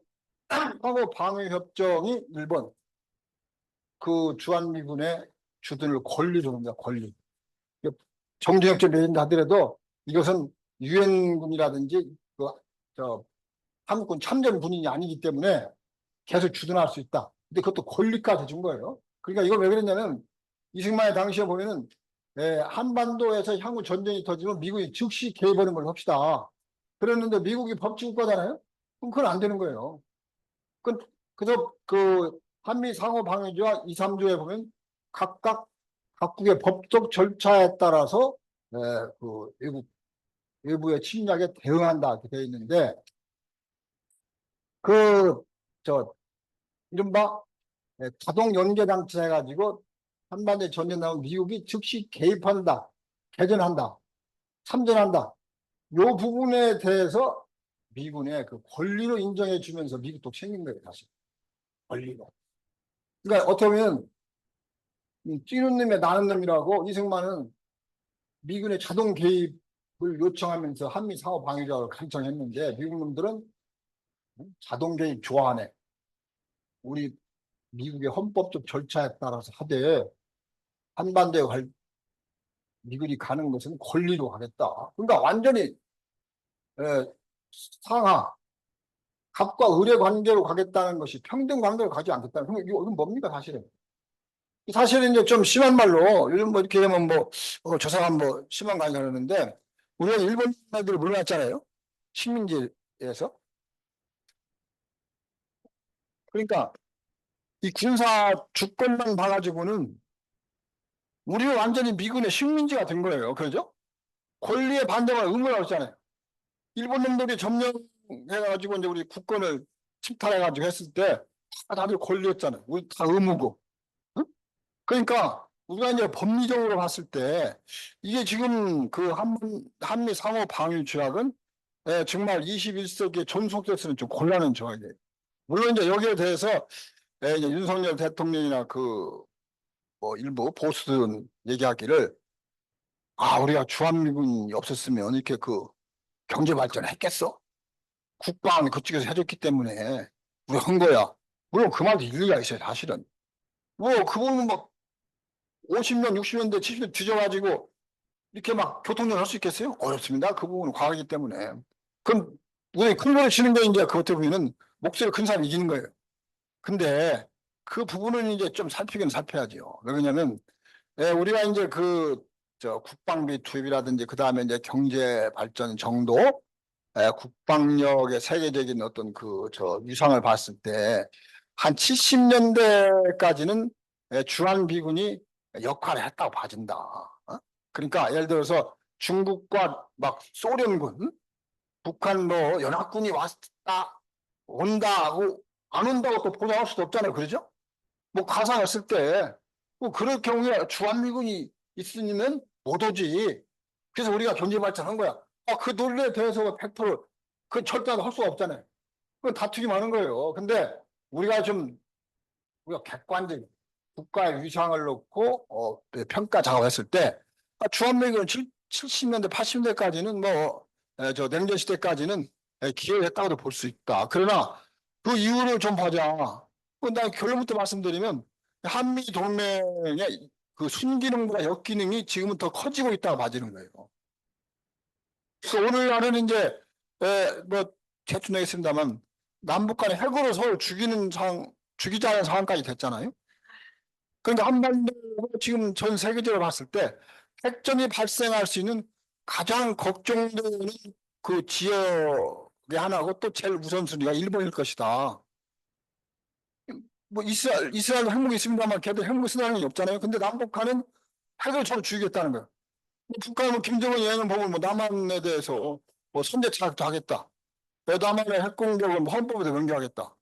하고 방위협정이 1번 그 주한미군의 주둔을 권리로 합니다. 권리. 정전협정 맺은다 하더라도 이것은 유엔군이라든지 한국군 참전 군인이 아니기 때문에 계속 주둔할 수 있다. 근데 그것도 권리까지 준 거예요. 그러니까 이거 왜 그랬냐면, 이승만의 당시에 보면은 한반도에서 향후 전쟁이 터지면 미국이 즉시 개입하는 걸 합시다. 그랬는데 미국이 법치국가잖아요. 그럼 그건 안 되는 거예요. 그래서 그 한미 상호 방위조약 2, 3조에 보면 각국의 법적 절차에 따라서 그 외부의 침략에 대응한다 이렇게 되어 있는데, 이른바 자동 연계 장치 해가지고 한반도에 전쟁 나오면 미국이 즉시 개입한다, 개전한다, 참전한다. 이 부분에 대해서 미군의 그 권리로 인정해 주면서 미국도 챙긴 거예요, 다시. 권리로. 그러니까 어떻게 보면 뛰는 놈의 나는 놈이라고 이승만은 미군의 자동 개입을 요청하면서 한미 상호 방위조약을 간청했는데, 미국 놈들은 자동 개입 좋아하네. 우리 미국의 헌법적 절차에 따라서 하되 한반도에 미군이 가는 것은 권리로 가겠다. 그러니까 완전히 상하 갑과 을의 관계로 가겠다는 것이 평등 관계로 가지 않겠다는. 그럼 이건 뭡니까 사실은? 사실은 이제 좀 심한 말로 요즘 뭐 이렇게 되면 저 사람 심한 거 아니냐 그러는데, 우리가 일본 애들을 물어놨잖아요. 식민지에서. 그러니까 이 군사 주권만 봐가지고는 우리가 완전히 미군의 식민지가 된 거예요. 그러죠? 권리의 반대가 의무라고 했잖아요. 일본 놈들이 점령해가지고 이제 우리 국권을 침탈해가지고 했을 때 다들 권리였잖아요. 우리 다 의무고. 응? 그러니까 우리가 이제 법리적으로 봤을 때 이게 지금 그 한미 상호 방위 조약은 정말 21세기에 존속돼서는 좀 곤란한 조약이에요. 물론 이제 여기에 대해서 이제 윤석열 대통령이나 그 뭐 일부 보수들은 얘기하기를 우리가 주한미군이 없었으면 이렇게 그 경제 발전했겠어? 국방은 그쪽에서 해줬기 때문에 우리가 한 거야. 물론 그 말도 일리가 있어요, 사실은. 뭐 그분은 막 50년, 60년대, 70년 뒤져가지고 이렇게 막 교통전 할 수 있겠어요? 어렵습니다. 그 부분은 과학이기 때문에. 그럼 우리 큰 거를 치는 게 이제 그것 때문에는 목소리 큰 사람이 이기는 거예요. 근데 그 부분은 이제 좀 살피긴 살펴야죠. 왜냐면 우리가 이제 그 저 국방비 투입이라든지 그 다음에 이제 경제 발전 정도, 국방력의 세계적인 어떤 그 저 위상을 봤을 때 한 70년대까지는 주한미군이 역할을 했다고 봐준다. 그러니까 예를 들어서 중국과 막 소련군, 북한 뭐 연합군이 왔다, 온다고 안 온다고 또 보장할 수도 없잖아요. 그러죠? 뭐 가상했을 때, 뭐 그럴 경우에 주한미군이 있으면 못 오지. 그래서 우리가 경제 발전한 거야. 그 논리에 대해서 100%, 그 절대 할 수가 없잖아요. 그건 다투기 많은 거예요. 근데 우리가 좀, 우리가 객관적인 국가의 위상을 놓고, 평가 작업했을 때, 주한미군은 70년대, 80년대까지는 뭐, 저 냉전 시대까지는 기여를 했다고도 볼 수 있다. 그러나 그 이유를 좀 보자. 난 결론부터 말씀드리면 한미 동맹의 그 순기능보다 역기능이 지금은 더 커지고 있다고 봐지는 거예요. 그래서 오늘날은 이제 뭐 대충 얘기했습니다만 남북 간에 핵으로 서로 죽이자는 상황까지 됐잖아요. 그러니까 한반도가 지금 전 세계적으로 봤을 때 핵전이 발생할 수 있는 가장 걱정되는 그 지역의 하나고 또 제일 우선순위가 일본일 것이다. 뭐 이스라엘 핵무기 있습니다만 걔들 핵무기 쓰는 게 없잖아요. 근데 남북한은 핵을 서로 죽이겠다는 거예요. 뭐 북한은 뭐 김정은 여행을 보면 뭐 남한에 대해서 뭐 선제 차악도 하겠다. 남한의 핵 공격을 뭐 헌법에도 명기하겠다.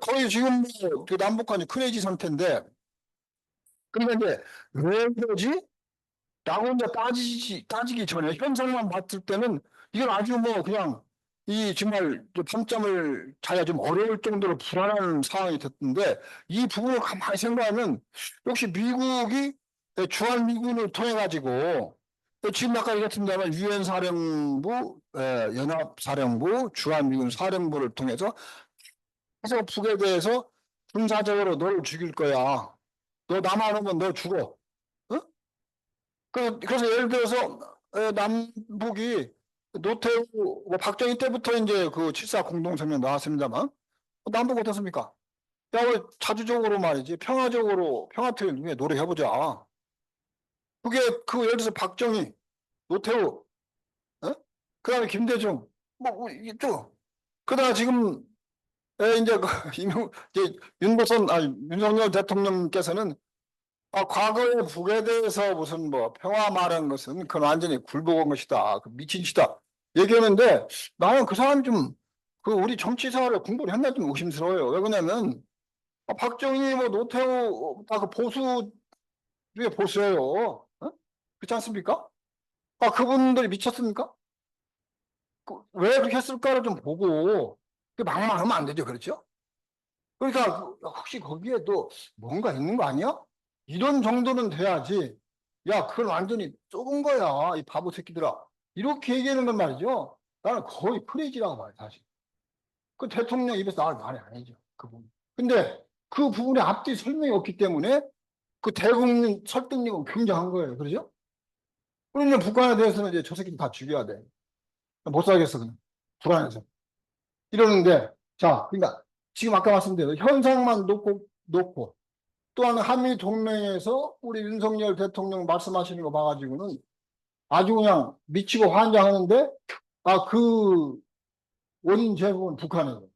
거의 지금 그 남북한이 크레이지 상태인데, 그러니까 이제 왜 그러지? 라고 혼자 따지기 전에 현상만 봤을 때는 이건 아주 뭐 그냥 이 정말 밤잠을 자야 좀 어려울 정도로 불안한 상황이 됐는데, 이 부분을 가만히 생각하면 역시 미국이 주한미군을 통해 가지고 지금 아까 얘기했습니다만 유엔 사령부, 연합사령부, 주한미군 사령부를 통해서 계속 북에 대해서 군사적으로 너를 죽일 거야. 너 남한 오면 너 죽어. 어? 그래서 예를 들어서 남북이 노태우 뭐 박정희 때부터 이제 그 7.4 공동성명 나왔습니다만 남북 어떻습니까? 야, 우리 자주적으로 말이지 평화적으로 평화투를 위해 노력해보자. 그게 그 예를 들어서 박정희, 노태우, 그다음에 김대중 이게 쭉 그다가 지금 이제 그 이제 윤석열 대통령께서는 과거에 북에 대해서 무슨 뭐 평화 말한 것은 그건 완전히 굴복한 것이다. 그 미친 짓이다. 얘기하는데 나는 그 사람이 좀 그 우리 정치 생활을 공부를 했나 좀 의심스러워요. 왜 그러냐면 박정희 뭐 노태우 다 그 보수 중에 보수예요. 그렇지 않습니까? 그분들이 미쳤습니까? 왜 그렇게 했을까를 좀 보고 막말하면 안 되죠. 그렇죠? 그러니까 혹시 거기에도 뭔가 있는 거 아니야? 이런 정도는 돼야지. 야, 그건 완전히 좁은 거야, 이 바보 새끼들아. 이렇게 얘기하는 건 말이죠. 나는 거의 크레이지라고 봐요, 사실. 그 대통령 입에서 나올 말이 아니죠, 그 부분. 근데 그 부분에 앞뒤 설명이 없기 때문에 그 대국민 설득력은 굉장한 거예요, 그러죠? 그러면 북한에 대해서는 이제 저 새끼들 다 죽여야 돼. 못 살겠어, 그냥. 불안해서. 이러는데, 자, 그러니까 지금 아까 말씀드린 현상만 놓고 또한 한미 동맹에서 우리 윤석열 대통령 말씀하시는 거 봐가지고는 아주 그냥 미치고 환장하는데 그 원인 제공은 북한이에요.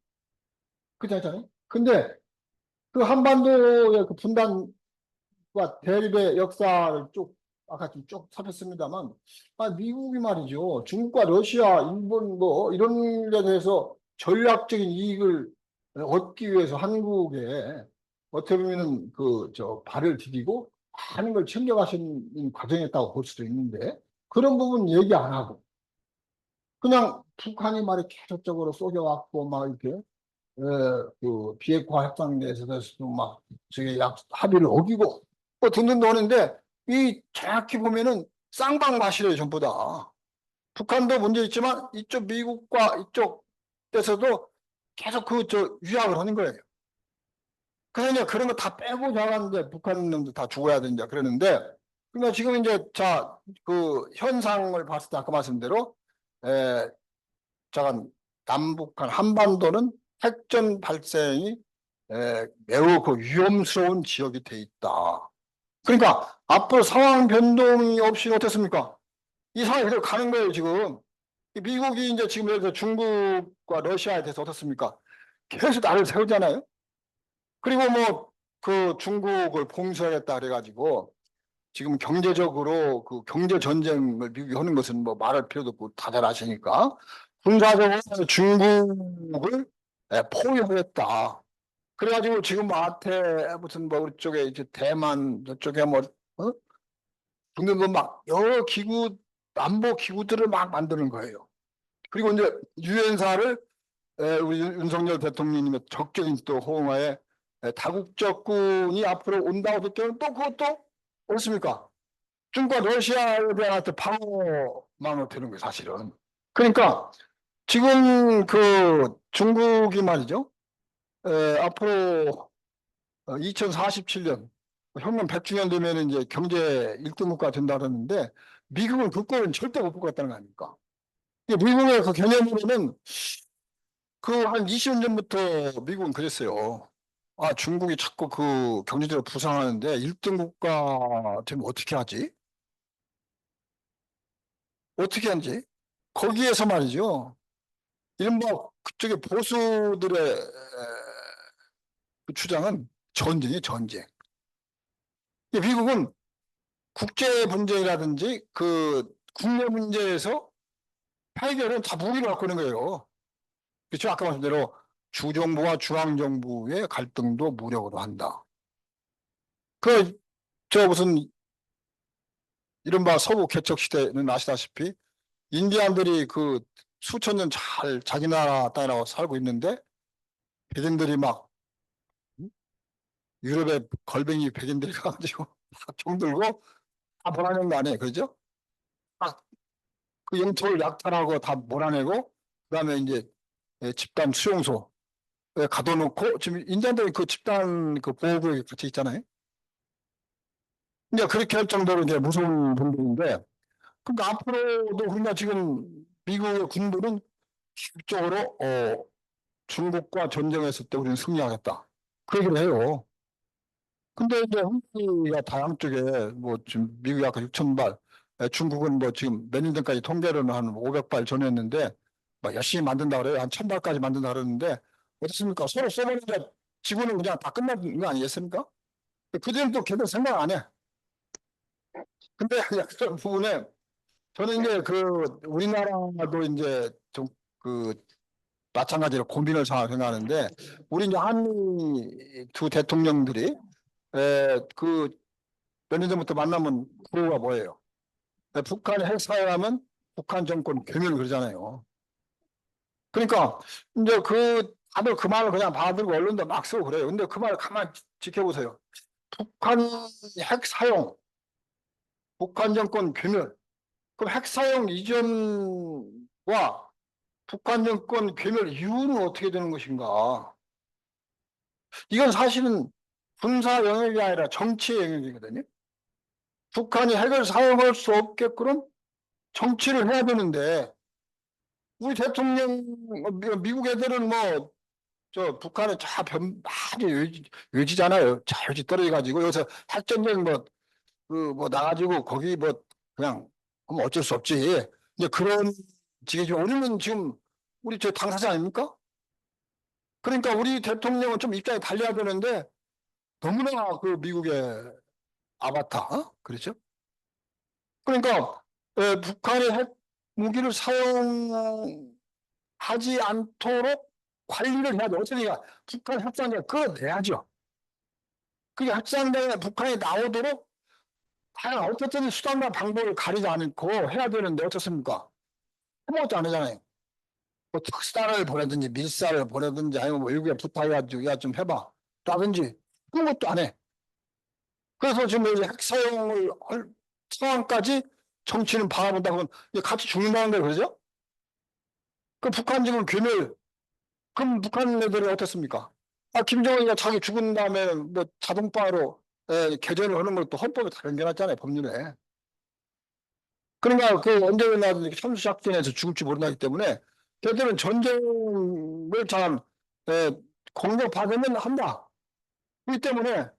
그렇지 않잖아요? 근데 그 한반도의 그 분단과 대립의 역사를 쭉 아까 좀 쭉 살폈습니다만 미국이 말이죠. 중국과 러시아, 일본 뭐 이런 데 대해서 전략적인 이익을 얻기 위해서 한국에 어떻게 보면은 그 저 발을 디디고 많은 걸 챙겨가시는 과정이었다고 볼 수도 있는데 그런 부분 얘기 안 하고 그냥 북한이 말이 계속적으로 쏘겨왔고 막 이렇게 그 비핵화 협상에 대해서도 막 저게 약 합의를 어기고 뭐 등등도 하는데 이 정확히 보면은 쌍방마실이에요 전부 다. 북한도 문제 있지만 이쪽 미국과 이쪽 에서도 계속 그 저 위약을 하는 거예요. 그래서 이제 그런 거 다 빼고 나가는데 북한 놈도 다 죽어야 된다 그러는데 그러니까 지금 이제 자 그 현상을 봤을 때 아까 말씀대로 에 잠깐 남북한 한반도는 핵전 발생이 매우 그 위험스러운 지역이 돼 있다. 그러니까 앞으로 상황 변동이 없이 어떻습니까? 이 상황이 그대로 가는 거예요 지금. 미국이 이제 지금 예를 들어 중국과 러시아에 대해서 어떻습니까? 계속 나를 세우잖아요. 그리고 뭐 그 중국을 봉쇄하겠다 그래가지고 지금 경제적으로 그 경제 전쟁을 미국이 하는 것은 뭐 말할 필요도 없고 다들 아시니까 군사적으로 중국을 포위하겠다. 그래가지고 지금 뭐 아태 무슨 뭐 그쪽에 이제 대만 저쪽에 뭐 중국 막 여러 기구 안보 기구들을 막 만드는 거예요. 그리고 이제 유엔사를 우리 윤석열 대통령님의 적극적인 또 호응하에 다국적군이 앞으로 온다고 듣기에는 또 그것도 어떻습니까? 중국과 러시아에 대한 방어망을 되는 거예요, 사실은. 그러니까 지금 그 중국이 말이죠. 앞으로 2047년 현금 100주년 되면 이제 경제 1등 국가 된다 그러는데 미국은 그 꼴은 절대 못 보겠다는 거 아닙니까? 미국의 그 개념으로는 그 한 20년 전부터 미국은 그랬어요. 아, 중국이 자꾸 그 경제적으로 부상하는데 1등 국가 되면 어떻게 하지? 어떻게 하지? 거기에서 말이죠. 이른바 그쪽의 보수들의 그 주장은 전쟁이에요, 전쟁. 미국은 국제 분쟁이라든지 그 국내 문제에서 해결은 다 무기를 갖고 있는 거예요. 그렇죠? 아까 말씀대로 주정부와 중앙정부의 갈등도 무력으로 한다. 저 무슨 이른바 서구 개척 시대는 아시다시피 인디안들이 그 수천 년 잘 자기 나라 땅이라고 살고 있는데 백인들이 막 유럽의 걸뱅이 백인들이 가가지고 총 들고 다 몰아낸 거 아니에요. 그죠? 딱 그 영토를 약탈하고 다 몰아내고 그다음에 이제 집단 수용소에 가둬놓고 지금 인디안들이 그 집단 그 보호구역에 같이 있잖아요. 이제 그렇게 할 정도로 이제 무서운 분들인데 그러니까 앞으로도 우리가 지금 미국의 군부는 적극적으로 중국과 전쟁했을 때 우리는 승리하겠다. 그 얘기를 해요. 근데 이제 흥미가 다양 쪽에 뭐 지금 미국이 아까 6천 발, 중국은 뭐 지금 몇 년 전까지 통계로는 한 500발 전했는데 막 열심히 만든다 그래요. 한 1000발까지 만든다 그러는데 어떻습니까? 서로 쏘는데 지구는 그냥 다 끝나는 거 아니겠습니까? 그들은 또 걔들 생각 안 해. 근데 그런 부분에 저는 이제 그 우리나라도 이제 좀 그 마찬가지로 고민을 생각하는데 우리 이제 한미 두 대통령들이 그 몇 년 전부터 만나면 구호가 뭐예요? 북한이 핵 사용하면 북한 정권 괴멸 그러잖아요. 그러니까 이제 그 다들 그 말을 그냥 받아들고 언론도 막 쓰고 그래요. 근데 그 말을 가만히 지켜보세요. 북한 핵 사용, 북한 정권 괴멸. 그럼 핵 사용 이전과 북한 정권 괴멸 이후는 어떻게 되는 것인가? 이건 사실은 군사 영역이 아니라 정치의 영역이거든요. 북한이 핵을 사용할 수 없게끔 정치를 해야 되는데 우리 대통령 미국 애들은 뭐 저 북한에 많이 외지잖아요. 자 외지 떨어져 가지고 여기서 핵전쟁 뭐 그 뭐 나가지고 거기 뭐 그냥 그럼 어쩔 수 없지. 이제 그런 지금 우리는 지금 우리 저 당사자 아닙니까? 그러니까 우리 대통령은 좀 입장이 달려야 되는데 너무나 그 미국의 아바타, 그렇죠? 그러니까 북한의 핵 무기를 사용하지 않도록 관리를 해야 돼. 어쩌니까 북한 협상장에 끌어내야죠. 그게 협상장에 북한이 나오도록 어쨌든 수단과 방법을 가리지 않고 해야 되는데 어떻습니까? 아무것도 안 하잖아요. 뭐 특사를 보내든지 밀사를 보내든지 아니면 뭐 외국에 부탁해가지고 야 좀 해봐 라든지 그런 것도 안 해. 그래서 지금 이제 핵사용을 할 상황까지 정치는 바라본다 그러면 이제 같이 죽는다는 거예요. 그러죠? 그 북한 지금 괴멸 그럼 북한 애들이 어떻습니까? 김정은이가 자기 죽은 다음에 뭐 자동파로 개전을 하는 것도 헌법에 다 연결했잖아요. 법률에. 그러니까 그 언제나 참수작전에서 죽을지 모른다기 때문에 걔들은 전쟁을 잘 공격받으면 한다. 그렇기 때문에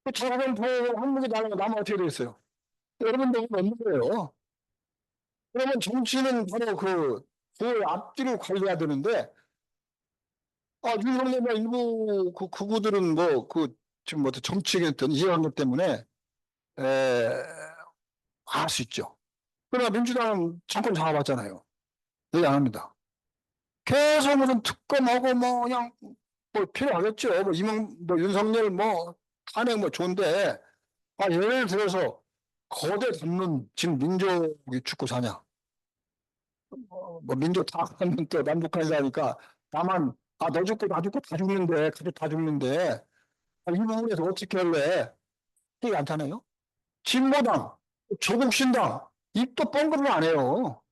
그 자가공포를 한국에 나면 어떻게 되겠어요? 여러분들 없는 거예요. 그러면 정치는 바로 그 앞뒤를 관리해야 되는데 윤석열이나 일부 그 극우들은 지금 정치에 어떤 이해관계 때문에 할 수 있죠. 그러나 민주당은 정권 잡아봤잖아요. 얘기 안 합니다. 계속 무슨 특검하고 뭐 그냥 뭐 필요하겠죠. 윤석열 탄핵 좋은데 예를 들어서 거대 담론 지금 민족이 죽고 사냐. 민족 다 하면 또 남북한이 사니까 다만 너 죽고 나 죽고 다 죽는데 가족 다 죽는데 이 부분에서 어떻게 할래? 그게 않잖아요. 진보당, 조국신당 입도 뻥그를 안 해요.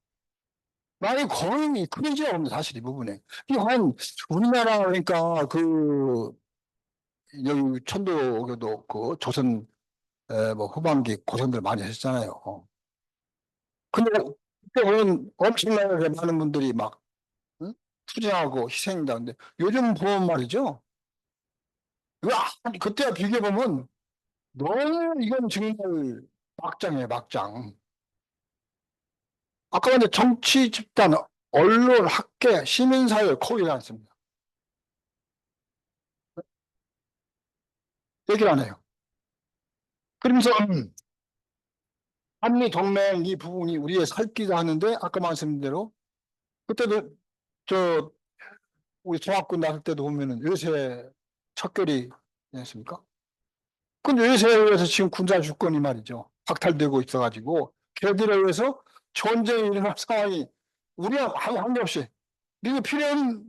말이 거의 크지가 없는데 사실 이 부분에. 우리나라 그러니까 여기 천도교도 없고 조선 후반기 고생들 많이 하셨잖아요. 근데 그때 보면 엄청나게 많은 분들이 막 응? 투쟁하고 희생당인데 요즘 보면 말이죠. 그때와 비교해 보면 너무 이건 정말 막장이에요, 막장. 아까 근데 정치 집단, 언론, 학계, 시민사회 거의 않습니다. 얘기를 안 해요. 그러면서 한미 동맹 이 부분이 우리의 살기도 하는데 아까 말씀드린 대로 그때도 저 우리 종합군 나설 때도 보면은 요새 척결이 됐습니까? 근데 요새에 의해서 지금 군사 주권이 말이죠. 박탈되고 있어가지고 걔들에 의해서 전쟁이 일어날 상황이 우리가 아무 한게 없이 미국 필요한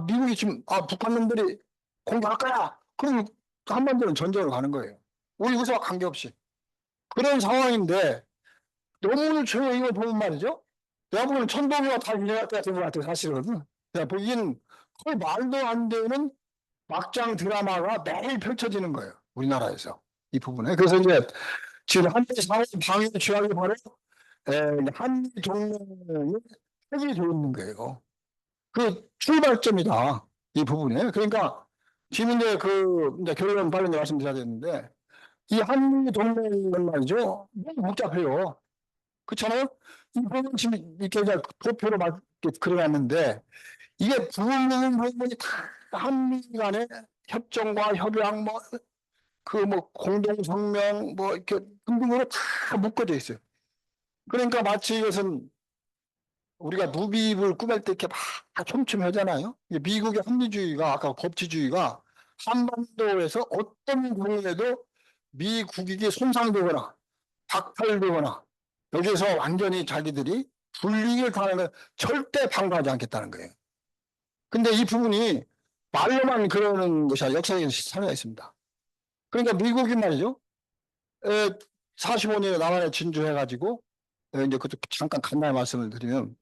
미국이 지금 북한 놈들이 공격할 거야. 그럼 한반도는 전쟁을 가는 거예요. 우리 우리와 관계없이 그런 상황인데 너무 최근 이걸 보면 말이죠. 내가 보기에는 천도교가 다 일어날 것 같은 것 같아요. 사실은 내가 보기엔 거의 말도 안 되는 막장 드라마가 매일 펼쳐지는 거예요. 우리나라에서 이 부분에. 그래서 이제 지금 한미 상황 방위에 취하기 바로 한미 동맹이 핵이 되어 있는 거예요. 그 출발점이다. 이 부분에. 그러니까 지금 이제 결론 빨리 말씀드려야 되는데 이 한미 동맹은 말이죠. 너무 복잡해요. 그렇잖아요? 이 부분 지금 이렇게 이제 도표로 막 이렇게 그려놨는데 이게 부분이 다 한미 간의 협정과 협약 공동성명 이렇게 등등으로 다 묶어져 있어요. 그러니까 마치 이것은 우리가 누비입을 꾸밀 때 이렇게 막 촘촘하잖아요. 미국의 합리주의가 아까 법치주의가 한반도에서 어떤 경우에도 미 국익이 손상되거나 박탈되거나 여기서 완전히 자기들이 불이익을 당하는 걸 절대 방관하지 않겠다는 거예요. 근데 이 부분이 말로만 그러는 것이 아니라 역사적인 사례가 있습니다. 그러니까 미국이 말이죠. 45년에 남한에 진주해가지고 이제 그것도 잠깐 간단히 말씀을 드리면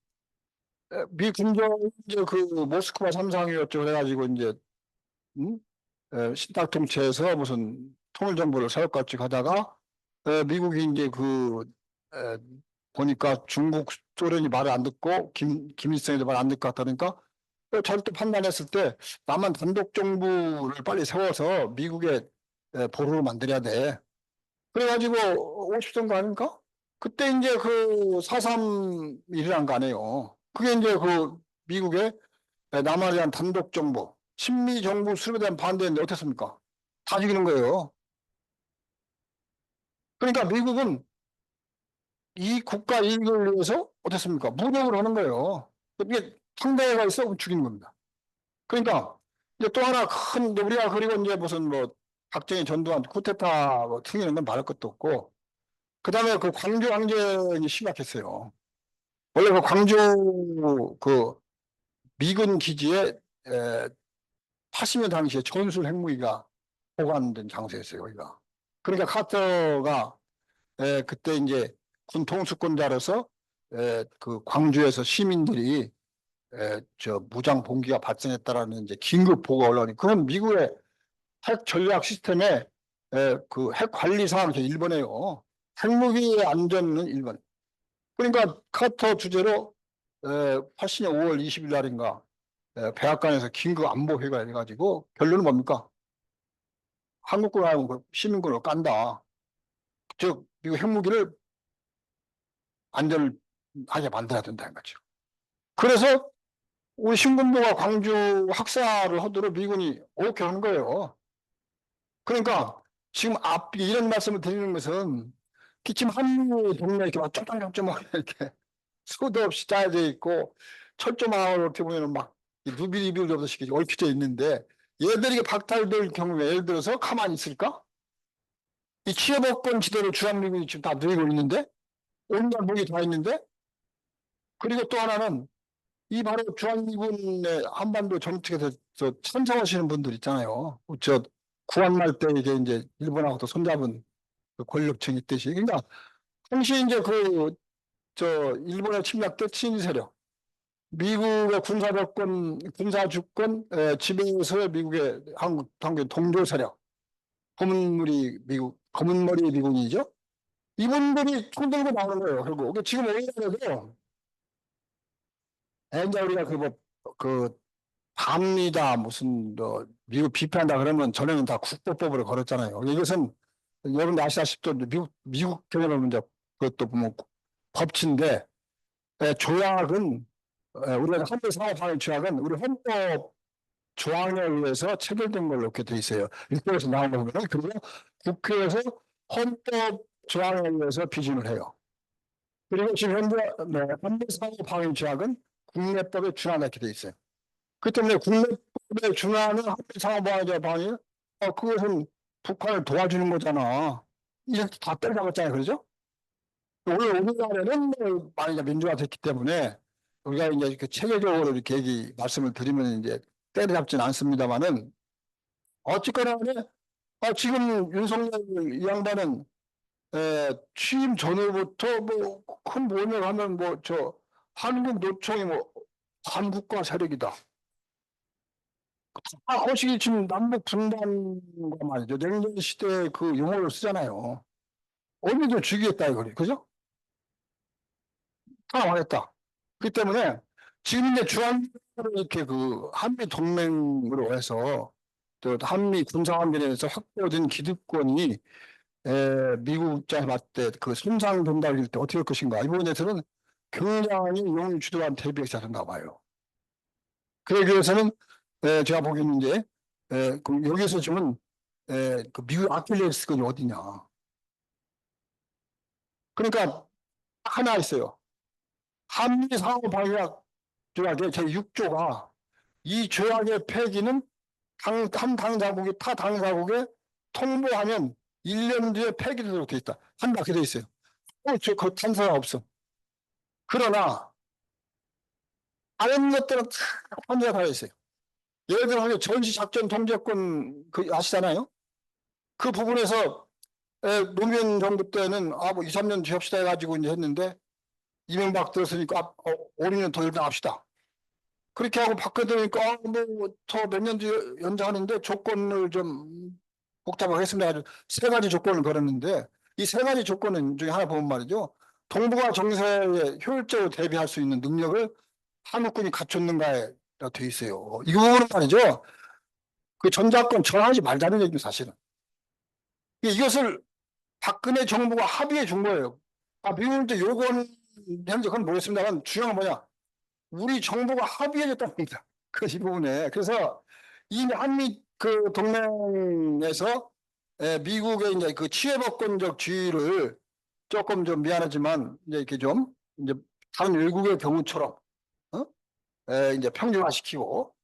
미 군정 이제 모스크바 삼상이었죠. 그래가지고 이제 신탁 통치해서 무슨 통일 정부를 세울것같이 가다가 미국이 이제 보니까 중국 소련이 말을 안 듣고 김일성이 말 안 듣고 같다니까 절대 판단했을 때 남한 단독 정부를 빨리 세워서 미국의 보루를 만들어야 돼. 그래가지고 50정도 아닙니까? 그때 이제 4.3 일이란 거 아니에요. 그게 이제 미국의 남한에 대한 단독 정부, 친미 정부 수립에 대한 반대인데 어떻습니까? 다 죽이는 거예요. 그러니까 미국은 이 국가 이익을 위해서 어떻습니까? 무력을 하는 거예요. 이게 상대가 있어 그럼 죽이는 겁니다. 그러니까 이제 또 하나 우리가 그리고 이제 무슨 박정희 전두환 쿠데타 튕기는 건 말할 것도 없고 그다음에 그 광주 항쟁이 심각했어요. 원래 그 광주 그 미군 기지에 80년 당시에 전술 핵무기가 보관된 장소였어요, 여기가. 그러니까 카터가 그때 이제 군 통수권자로서 그 광주에서 시민들이 저 무장 봉기가 발생했다라는 이제 긴급 보고가 올라오니 그건 미국의 핵 전략 시스템의 그 핵 관리 상황에서 일본에요. 핵무기의 안전은 일본. 그러니까 카터 주재로 80년 5월 20일 날인가 백악관에서 긴급 안보회의가 해가지고 결론은 뭡니까? 한국군하고 그 시민군을 깐다. 즉 미국 핵무기를 안전하게 만들어야 된다는 거죠. 그래서 우리 신군부가 광주 학살을 하도록 미군이 오케이 하는 거예요. 그러니까 지금 앞이 이런 말씀을 드리는 것은 기침 한미 동네 이렇게 막 쩌렁쩌렁 이렇게 수도 없이 짜여져 있고 철조망을 이렇게 보면 막 누비리비를 없이 얽혀져 있는데 얘들이 박탈될 경우에 예를 들어서 가만히 있을까? 이 취업업권 지대로 주한미군이 지금 다 누리고 있는데 온갖 무기 다 있는데 그리고 또 하나는 이 바로 주한미군의 한반도 정책에서 찬성하시는 분들 있잖아요. 저 구한말 때 이제 일본하고 또 손잡은 그 권력층이 있듯이. 그러니까 당시 이제 일본의 침략 때 친일 세력, 미국의 군사주권 지배에서의 미국의 한국의 동조 세력, 검은머리 미군이죠. 이분들이 손들고 나오는 거예요, 결국. 지금 오히려도 이제 우리가 반미다 무슨 미국 비판한다 그러면 전에는 다 국보법으로 걸었잖아요. 이것은 여러분들 아시다시피 미국 경우는 이제 그것도 보면 법치인데 조약은 우리가 헌법상업화의 조약은 우리 헌법 조항에 의해서 체결된 걸로 이렇게 돼 있어요. 일본에서 나온 거 보면 그리고 국회에서 헌법 조항에 의해서 비준을 해요. 그리고 지금 현재 헌법상업화의 조약은 국내법에 준하게 돼 있어요. 그 때문에 국내법에 준하는 헌법상업화의 방이 그것은 북한을 도와주는 거잖아. 이렇게 다 때려잡았잖아요. 그러죠? 우리나라는 많이 이제 민주화됐기 때문에 우리가 이제 그 체계적으로 이렇게 말씀을 드리면 이제 때려잡지는 않습니다만은 어쨌거나 간에 지금 윤석열 이 양반은 취임 전후부터 뭐 큰 모임을 하면 한국 노총이 한국과 세력이다. 거시기 지금 남북 분단과 말이죠. 냉전 시대 그 용어를 쓰잖아요. 어디도 죽이겠다 이거리 그죠? 다 망했다. 그렇기 때문에 지금 이제 주한미를 이렇게 그 한미 동맹으로 해서 또 한미 군사합의에서 확보된 기득권이 미국 입장에 봤을 때 그 손상된다 할 때 어떻게 할 것인가 이 부분에 대해서는 굉장히 용주도한 대비가 된가 봐요. 그러기 위해서는 제가 보기에는 이제 여기서 지금 그 미국 아킬레스건이 어디냐. 그러니까 하나 있어요. 한미 상호방위학 조약의 제6조가 이 조약의 폐기는 한 당사국이 타 당사국에 통보하면 1년 뒤에 폐기되도록 돼 있다. 한다 그돼 있어요. 그 탄사가 없어. 그러나 다른 것들은 다 환자가 다 있어요. 예를 들어 전시작전 통제권 그 아시잖아요. 그 부분에서 노무현 정부 때는 뭐 2, 3년 뒤 합시다 해가지고 이제 했는데 이명박 들었으니까 5, 6년 더 연장합시다. 그렇게 하고 바꿔드리니까 더 몇 년 뒤에 연장하는데 조건을 좀 복잡하게 했습니다. 해가지고 세 가지 조건을 걸었는데 이 세 가지 조건 중에 하나 보면 말이죠. 동북아 정세에 효율적으로 대비할 수 있는 능력을 한국군이 갖췄는가에 돼 있어요. 이 부분은 말이죠. 그 전작권 전하지 말자는 얘기죠, 사실은. 이것을 박근혜 정부가 합의해 준 거예요. 미국은 요건 현재 그건 모르겠습니다만 중요한 건 뭐냐. 우리 정부가 합의해줬다는 겁니다. 이 부분에. 그래서 이 한미 그 동맹에서 미국의 이제 그 취해법권적 지위를 조금 좀 미안하지만 이제 이렇게 좀 이제 다른 외국의 경우처럼 이제 평준화시키고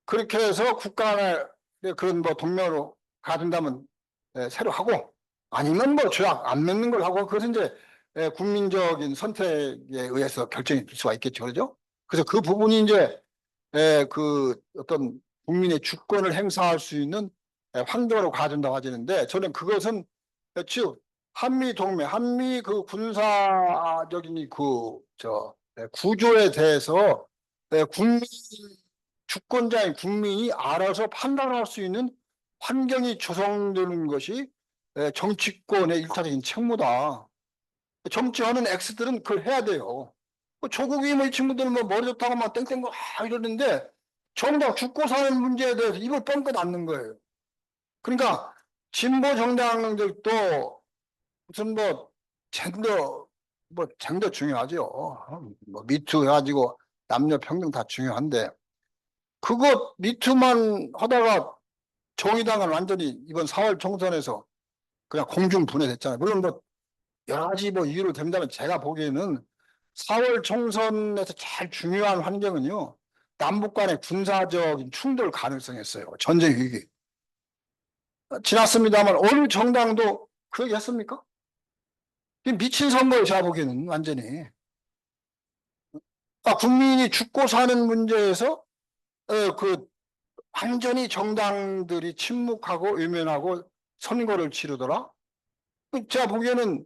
그렇게 해서 국가 간의 그런 동맹으로 가든다면 새로 하고 아니면 뭐 조약 안 맺는 걸 하고 그것은 이제 국민적인 선택에 의해서 결정이 될 수가 있겠죠. 그죠? 그래서 그 부분이 이제 그 어떤 국민의 주권을 행사할 수 있는 환경으로 가준다고 하시는데 저는 그것은 즉 한미 동맹, 한미 그 군사적인 그저 구조에 대해서 국민 주권자인 국민이 알아서 판단할 수 있는 환경이 조성되는 것이 정치권의 일차적인 책무다. 정치하는 X들은 그걸 해야 돼요. 조국이 뭐 이 친구들은 뭐 머리 좋다고 막 땡땡거 이러는데 정작 죽고 사는 문제에 대해서 입을 뻥끗 않는 거예요. 그러니까 진보 정당들도 무슨 뭐 젠더 중요하죠. 뭐 미투 해가지고 남녀 평등 다 중요한데 그거 미투만 하다가 정의당은 완전히 이번 4월 총선에서 그냥 공중분해됐잖아요. 물론 뭐 여러 가지 뭐 이유로 된다면 제가 보기에는 4월 총선에서 제일 중요한 환경은요. 남북 간의 군사적인 충돌 가능성이었어요. 전쟁 위기. 지났습니다만 어느 정당도 그 얘기 했습니까? 미친 선거예요. 제가 보기에는 완전히. 국민이 죽고 사는 문제에서 그 완전히 정당들이 침묵하고 외면하고 선거를 치르더라. 제가 보기에는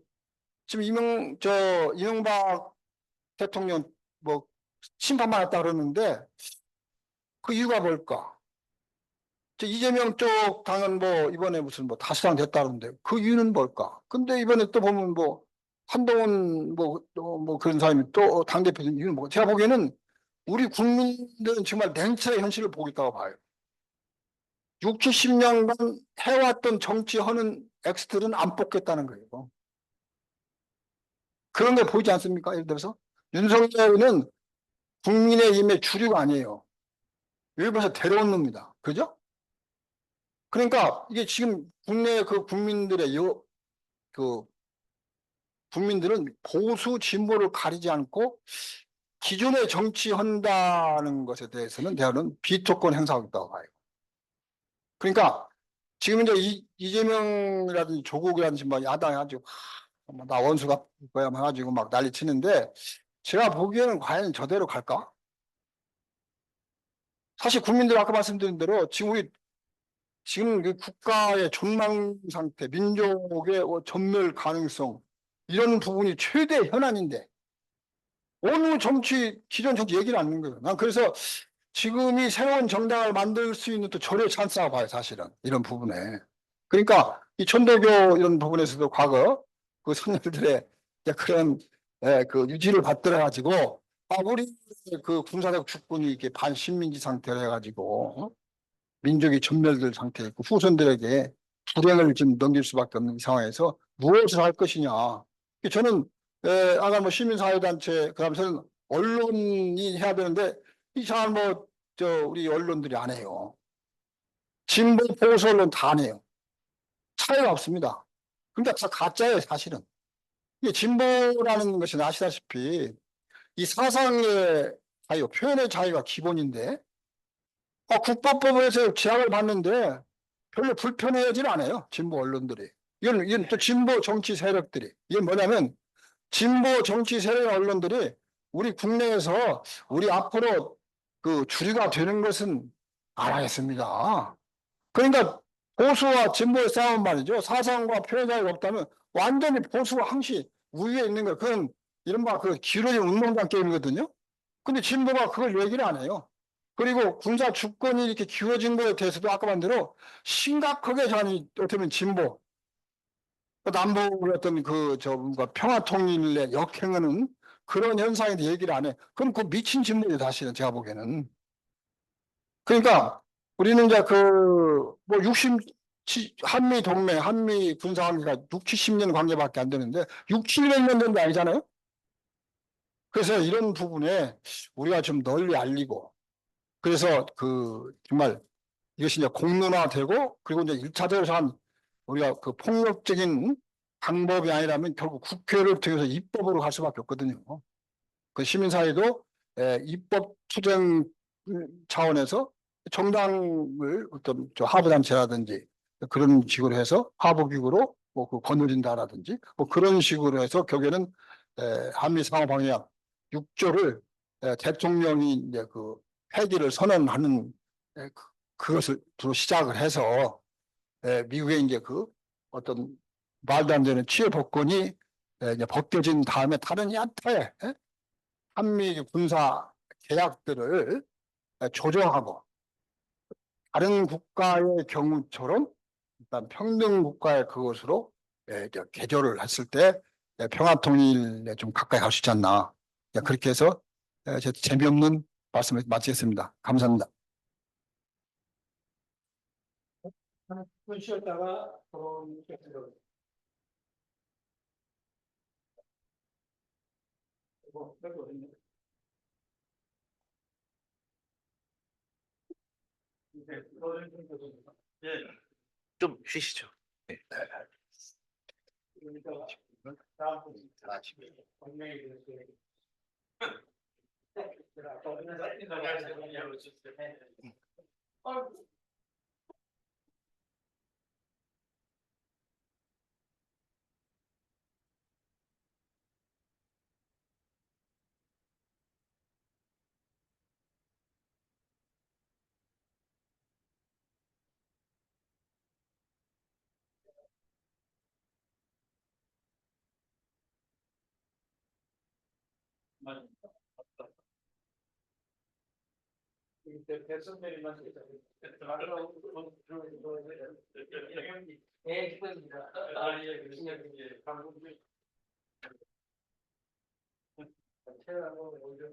지금 이명박 대통령 뭐 심판받았다 그러는데 그 이유가 뭘까? 이재명 쪽 당은 뭐 이번에 무슨 뭐 다수당 됐다는데 그 이유는 뭘까? 근데 이번에 또 보면 뭐 한동훈 뭐 그런 사람이 또 당대표 된 이유는 뭐 제가 보기에는 우리 국민들은 정말 냉철의 현실을 보고 있다고 봐요. 6, 70년간 해왔던 정치하는 X들은 안 뽑겠다는 거예요. 그런 게 보이지 않습니까? 예를 들어서 윤석열은 국민의힘의 주류가 아니에요. 일부에서 데려온 놈입니다. 그죠? 그러니까 이게 지금 국내 그 국민들의 그 국민들은 보수 진보를 가리지 않고 기존의 정치한다는 것에 대해서는 대화는 비토권 행사하고 있다고 봐요. 그러니까 지금 이제 이재명이라든지 조국이라든지 뭐 야당 해가지고 나 원수가 거야 해가지고 막 난리 치는데 제가 보기에는 과연 저대로 갈까? 사실 국민들 아까 말씀드린 대로 지금 그 국가의 존망 상태, 민족의 전멸 가능성 이런 부분이 최대 현안인데 어느 기존 정치 얘기를 안 하는 거예요. 난 그래서 지금이 새로운 정당을 만들 수 있는 또 절호의 찬스라고 봐요, 사실은 이런 부분에. 그러니까 이 천도교 이런 부분에서도 과거 그 선열들의 그런 그 유지를 받들어 가지고 우리 그 군사적 주권이 이렇게 반식민지 상태로 해가지고 민족이 전멸될 상태에 있고 후손들에게 불행을 지금 넘길 수밖에 없는 상황에서 무엇을 할 것이냐. 저는 아까 뭐 시민사회단체 그다음에는 언론이 해야 되는데 이상한 우리 언론들이 안 해요. 진보 보수 언론 다 안 해요. 차이가 없습니다. 그러니까 다 가짜예요, 사실은. 이게 진보라는 것은 아시다시피 이 사상의 자유, 표현의 자유가 기본인데 국법법에서 제약을 받는데 별로 불편해하지는 않아요. 진보 언론들이. 이건 또 진보 정치 세력들이. 이게 뭐냐면 진보 정치 세력 언론들이 우리 국내에서 우리 앞으로 그 주류가 되는 것은 알아야겠습니다. 그러니까 보수와 진보의 싸움 말이죠. 사상과 표현 자유가 없다면 완전히 보수가 항시 우위에 있는 거. 그건 이른바 그 기울어진 운동장 게임이거든요. 근데 진보가 그걸 얘기를 안 해요. 그리고 군사 주권이 이렇게 기울어진 거에 대해서도 아까 말대로 심각하게 저는 어떻게 보면 진보, 남북의 어떤 평화 통일에 역행하는 그런 현상에 대해 얘기를 안 해. 그럼 그 미친 진보죠, 사실은 제가 보기에는. 그러니까 우리는 이제 뭐 한미 동맹, 한미 군사 관계가 6, 70년 관계밖에 안 되는데 6, 700년 된 게 아니잖아요. 그래서 이런 부분에 우리가 좀 널리 알리고 그래서 정말 이것이 이제 공론화되고 그리고 이제 1차적으로 한 우리가 그 폭력적인 방법이 아니라면 결국 국회를 통해서 입법으로 갈 수밖에 없거든요. 그 시민사회도 입법 투쟁 차원에서 정당을 어떤 하부단체라든지 그런 기구로 해서 하부기구로 뭐 그 거느린다라든지 뭐 그런 식으로 해서 결국에는 한미 상호방위협 6조를 대통령이 이제 그 폐기를 선언하는 그것을 주로 시작을 해서 미국의 이제 그 어떤 말도 안 되는 치외 법권이 이제 벗겨진 다음에 다른 여타의 한미 군사 계약들을 조정하고 다른 국가의 경우처럼 일단 평등 국가의 그것으로 이제 개조를 했을 때 평화 통일에 좀 가까이 갈 수 있지 않나. 그렇게 해서 제 재미없는 말씀을 마치겠습니다. 감사합니다. 한 10분 쉬었다가 돌아오겠습니다. 좀 쉬시죠. 네. 다음 분 분명히 대선배님만 예, 기쁩니다. 예, 그렇습니다. 방금 태어나고 오히려